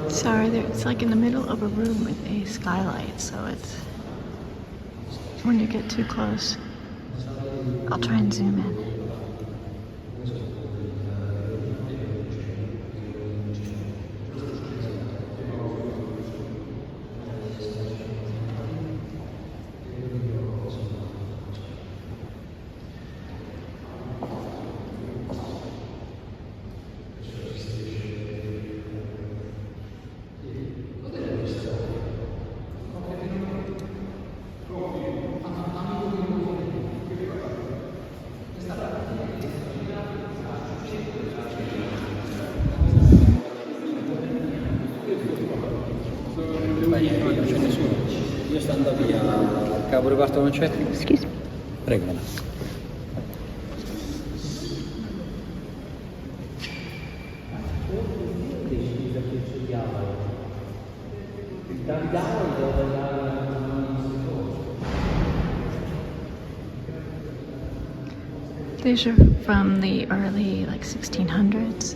A: Sorry, it's like in the middle of a room with a skylight, so it's when you get too close. I'll try and zoom in.
E: Non c'è nessuno. Io sto andando via al capo reparto concerti.
A: Excuse me.
E: Prego.
A: These are from the early, like, 1600s.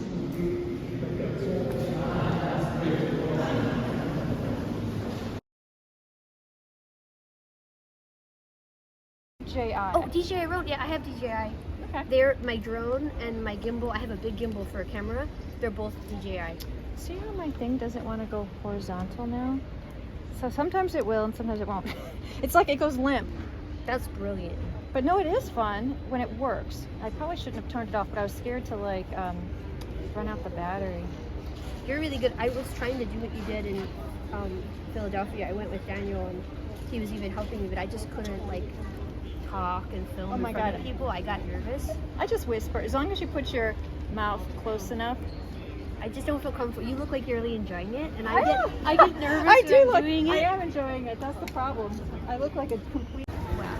A: DJI.
F: Oh, DJI Road. Yeah, I have DJI.
A: Okay.
F: They're my drone and my gimbal. I have a big gimbal for a camera. They're both DJI.
A: See how my thing doesn't want to go horizontal now? So sometimes it will and sometimes it won't. It's like it goes limp.
F: That's brilliant.
A: But no, it is fun when it works. I probably shouldn't have turned it off, but I was scared to like run out the battery.
F: You're really good. I was trying to do what you did in Philadelphia. I went with Daniel and he was even helping me, but I just couldn't like talk and film
A: Oh my
F: in front
A: God.
F: of people. I got nervous.
A: I just whisper. As long as you put your mouth close enough.
F: I just don't feel comfortable. You look like you're really enjoying it, and
A: I
F: I get nervous
A: I
F: when
A: do
F: I'm
A: look.
F: doing
A: I
F: it.
A: am enjoying it. That's the problem. I look like a complete.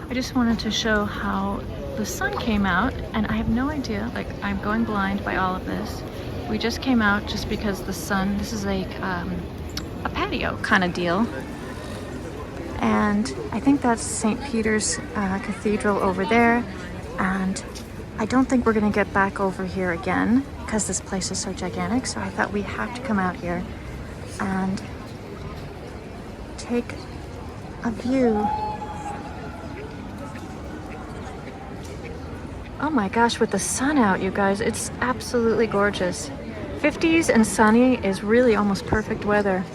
A: I just wanted to show how the sun came out, and I have no idea. Like, I'm going blind by all of this. We just came out just because the sun. This is like a patio kind of deal, And I think that's St. Peter's Cathedral over there. And I don't think we're gonna get back over here again because this place is so gigantic. So I thought we have to come out here and take a view. Oh my gosh, with the sun out, you guys, it's absolutely gorgeous. 50s and sunny is really almost perfect weather.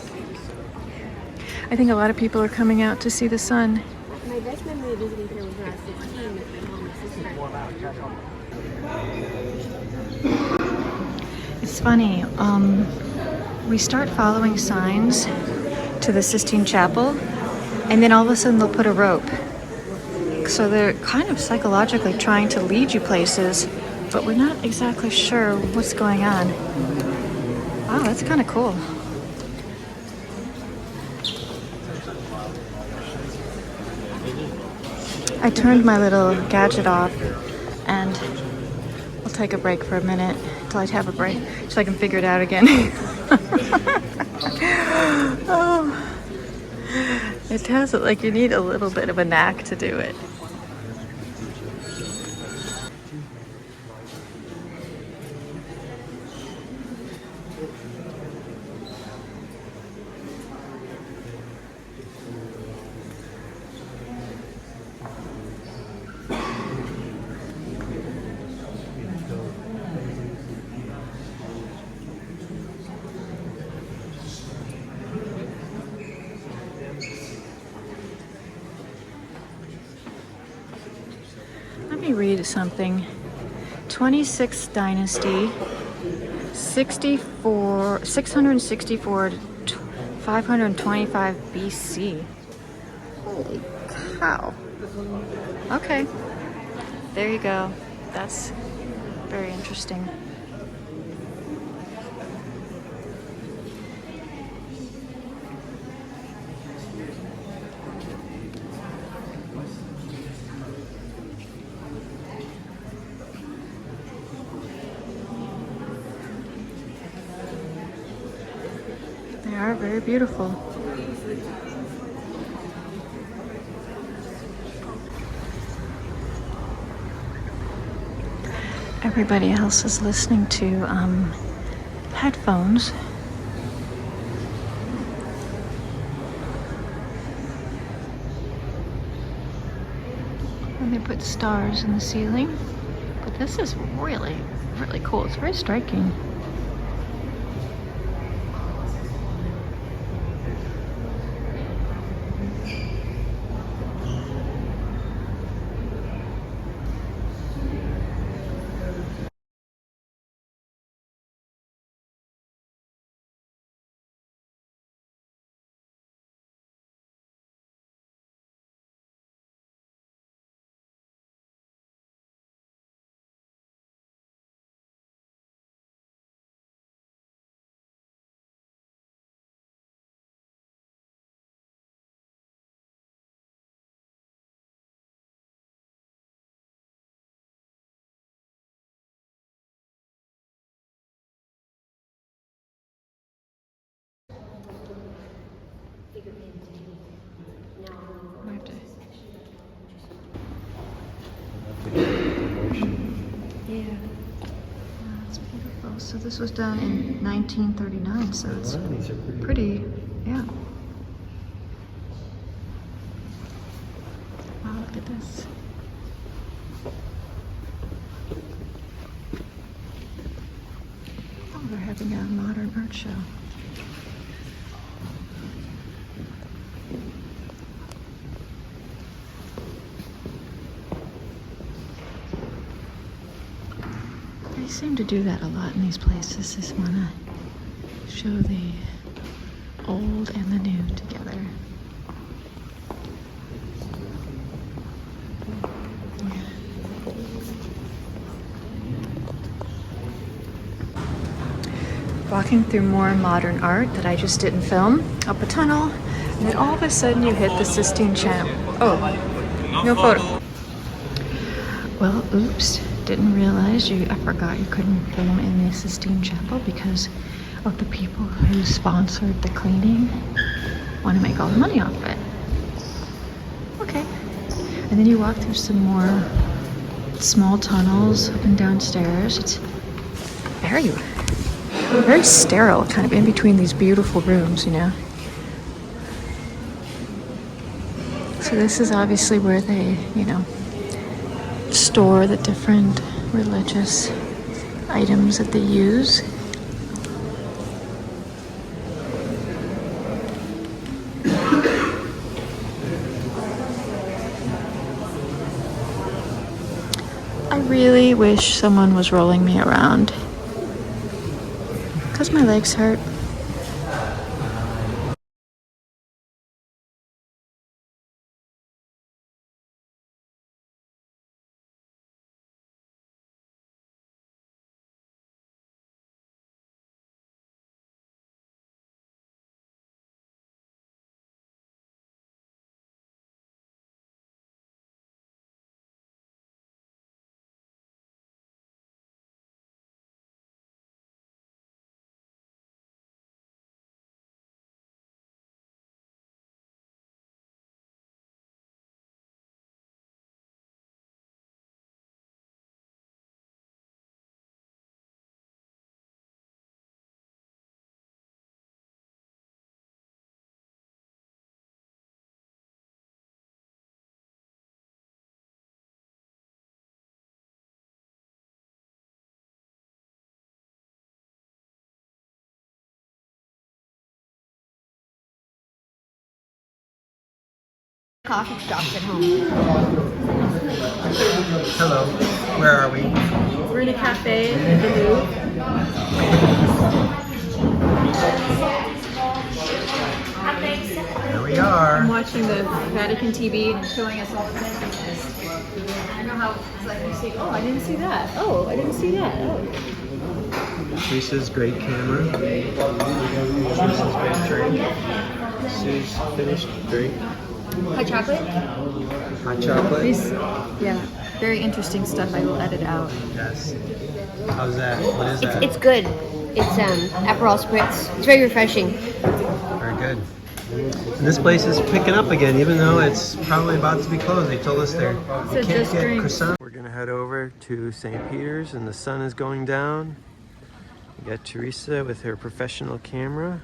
A: I think a lot of people are coming out to see the sun.
F: My best memory of visiting here was when I was 16 with my mom and sister.
A: It's funny, we start following signs to the Sistine Chapel, and then all of a sudden they'll put a rope. So they're kind of psychologically trying to lead you places, but we're not exactly sure what's going on. Wow, that's kind of cool. I turned my little gadget off, and I'll take a break for a minute till I have a break so I can figure it out again. Oh, it has it like you need a little bit of a knack to do it. Let me read something. 26th dynasty, 664 to 525 BC. Holy cow. Okay, there you go. That's very interesting. They are very beautiful. Everybody else is listening to headphones. And they put stars in the ceiling. But this is really, really cool. It's very striking. Yeah, it's beautiful. So this was done in 1939, so it's pretty, yeah. Wow, look at this. Oh, they're having a modern art show. They seem to do that a lot in these places. Just want to show the old and the new together. Walking through more modern art that I just didn't film, up a tunnel, and then all of a sudden you hit the Sistine Chapel. Oh, no photo. Well, oops. Didn't realize I forgot you couldn't film in the Sistine Chapel because of the people who sponsored the cleaning want to make all the money off of it. And then you walk through some more small tunnels up and downstairs. It's very, very sterile, kind of in between these beautiful rooms, you know. So this is obviously where they, you know, store the different religious items that they use. I really wish someone was rolling me around because my legs hurt.
F: Coffee shops at home.
C: Hello, where are we?
A: We're in a cafe in the Louvre.
C: Here we are.
A: I'm watching the Vatican TV and it's showing us all kinds of things. I know how it's like you see, oh, I didn't see that. Oh, I didn't see that. Oh.
C: Teresa's great camera. Teresa's great drink. Sue's finished drink.
F: Hot chocolate?
C: Hot chocolate.
A: These, yeah, very interesting stuff. I will edit out.
C: Yes. How's that? What is that?
F: It's good. It's Aperol Spritz. It's very refreshing.
C: Very good. And this place is picking up again, even though it's probably about to be closed. They told us there
A: So
C: you can't
A: just
C: get
A: drinks.
C: croissant. We're gonna head over to St. Peter's, and the sun is going down. We got Teresa with her professional camera,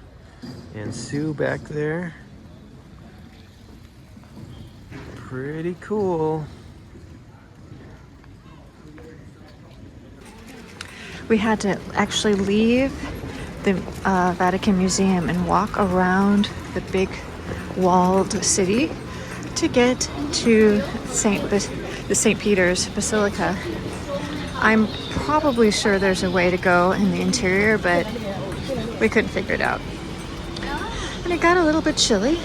C: and Sue back there. Pretty cool.
A: We had to actually leave the Vatican Museum and walk around the big walled city to get to the St. Peter's Basilica. I'm probably sure there's a way to go in the interior, but we couldn't figure it out. And it got a little bit chilly.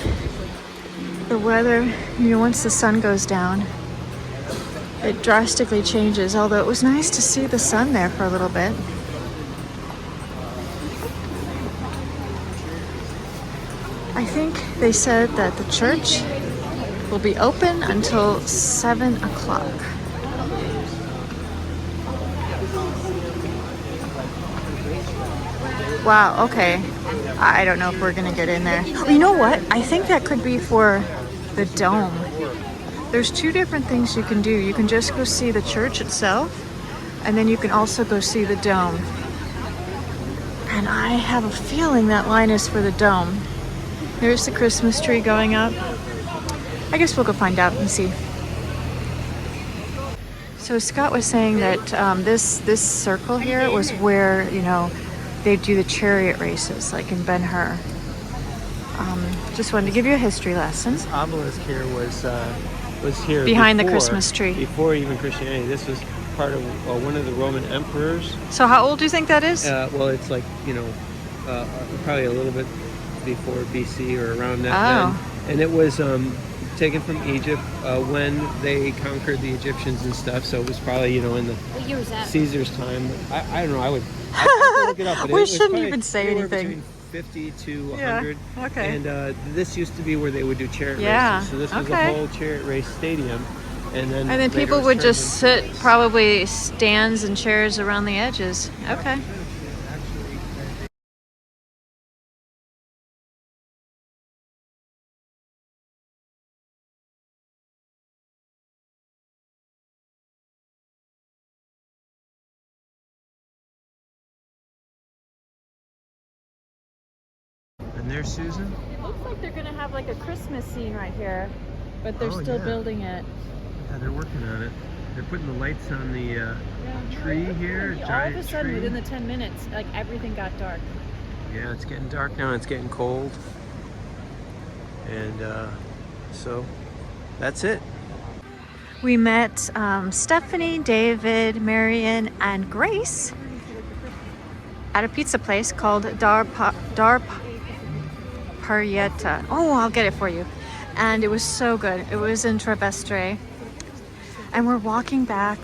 A: The weather, you know, once the sun goes down, it drastically changes, although it was nice to see the sun there for a little bit. I think they said that the church will be open until 7 o'clock. Wow, okay. I don't know if we're gonna get in there. Oh, you know what? I think that could be for the dome. There's two different things you can do. You can just go see the church itself, and then you can also go see the dome. And I have a feeling that line is for the dome. There's the Christmas tree going up. I guess we'll go find out and see. So Scott was saying that this circle here was where, you know, they do the chariot races, like in Ben-Hur. Just wanted to give you a history lesson.
C: This obelisk here was here
A: Behind the
C: before-
A: Christmas tree.
C: Before even Christianity. This was part of one of the Roman emperors.
A: So how old do you think that is?
C: Well, it's like, you know, probably a little bit before BC or around that
A: Oh.
C: then. And it was taken from Egypt when they conquered the Egyptians and stuff. So it was probably, you know, in the
F: What year was that?
C: Caesar's time. I don't know. I would have to look it up. But
A: We
C: it was
A: shouldn't
C: probably
A: even say
C: anywhere
A: anything.
C: Between 50 to
A: Yeah,
C: 100.
A: okay.
C: And this used to be where they would do chariot
A: Yeah,
C: races. So this was
A: okay.
C: a whole chariot race stadium. And then
A: And then
C: later
A: people
C: it was
A: would
C: turned
A: just
C: into-
A: sit, probably stands and chairs around the edges. Okay.
C: there, Susan?
A: It looks like they're gonna have like a Christmas scene right here, but they're
C: Oh,
A: still
C: yeah.
A: building it.
C: Yeah, they're working on it. They're putting the lights on the tree here,
A: All
C: giant
A: of a sudden,
C: tree.
A: within the 10 minutes, like everything got dark.
C: Yeah, it's getting dark now. It's getting cold. And so that's it.
A: We met Stephanie, David, Marion, and Grace at a pizza place called Dar Parietta. Oh, I'll get it for you. And it was so good. It was in Trevestre. And we're walking back,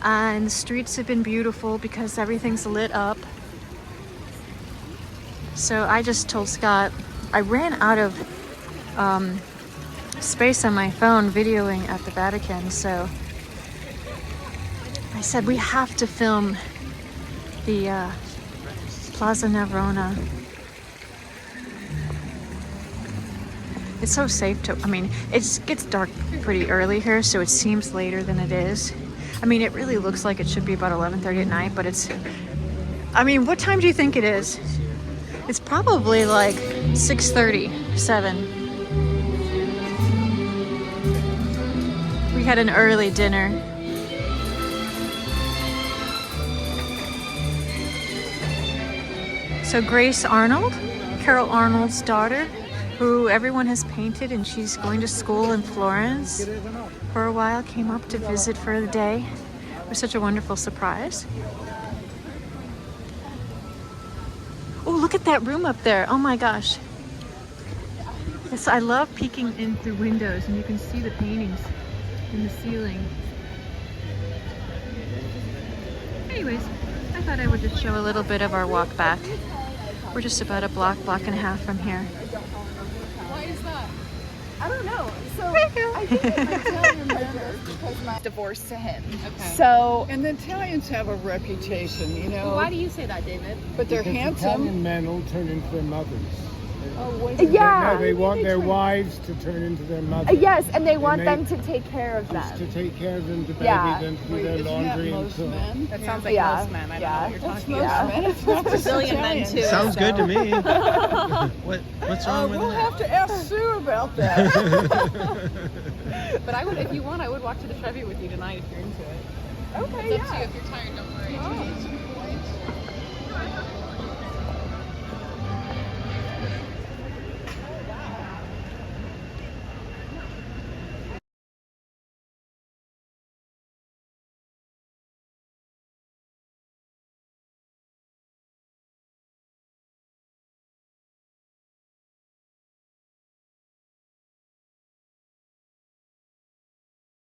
A: and the streets have been beautiful because everything's lit up. So I just told Scott, I ran out of space on my phone videoing at the Vatican, so I said we have to film the Plaza Nervona. It's so safe to, I mean, it gets dark pretty early here, so it seems later than it is. I mean, it really looks like it should be about 11:30 at night, but it's, I mean, what time do you think it is? It's probably like 6:30, 7. We had an early dinner. So Grace Arnold, Carol Arnold's daughter, who everyone has painted, and she's going to school in Florence for a while, came up to visit for the day. It was such a wonderful surprise. Oh, look at that room up there. Oh my gosh. Yes, I love peeking in through windows, and you can see the paintings in the ceiling. Anyways, I thought I would just show a little bit of our walk back. We're just about a block and a half from here.
G: Why is that? I don't know. So
A: Thank you.
G: I think it's Italian manners because my divorce to him.
A: Okay.
G: So
H: And the Italians have a reputation, you know.
F: Why do you say that, David?
H: But they're
I: Because
H: handsome.
I: Italian men will turn into their mothers.
G: yeah.
I: No, they want their wives to turn into their mothers.
G: Yes, and they want
I: they-
G: them to take care of
I: Just to
G: them.
I: take care of them, to baby
G: Yeah.
I: them, to do
H: Wait,
I: their
H: isn't that
I: laundry and
H: most
I: cook.
H: men?
F: That sounds like
G: Yeah,
F: most men. I don't
G: yeah.
F: know what you're
H: That's
F: talking
H: most
F: about.
H: men. It's not just
F: Brazilian men
H: Italians.
F: too.
C: Sounds good to me. What's wrong with
H: We'll
C: that?
H: have to ask Sue about that.
F: But I would, if you want, I would walk to the Trevi with you tonight if you're into it.
G: Okay,
F: It's up to
G: yeah.
F: you. If you're tired, don't worry.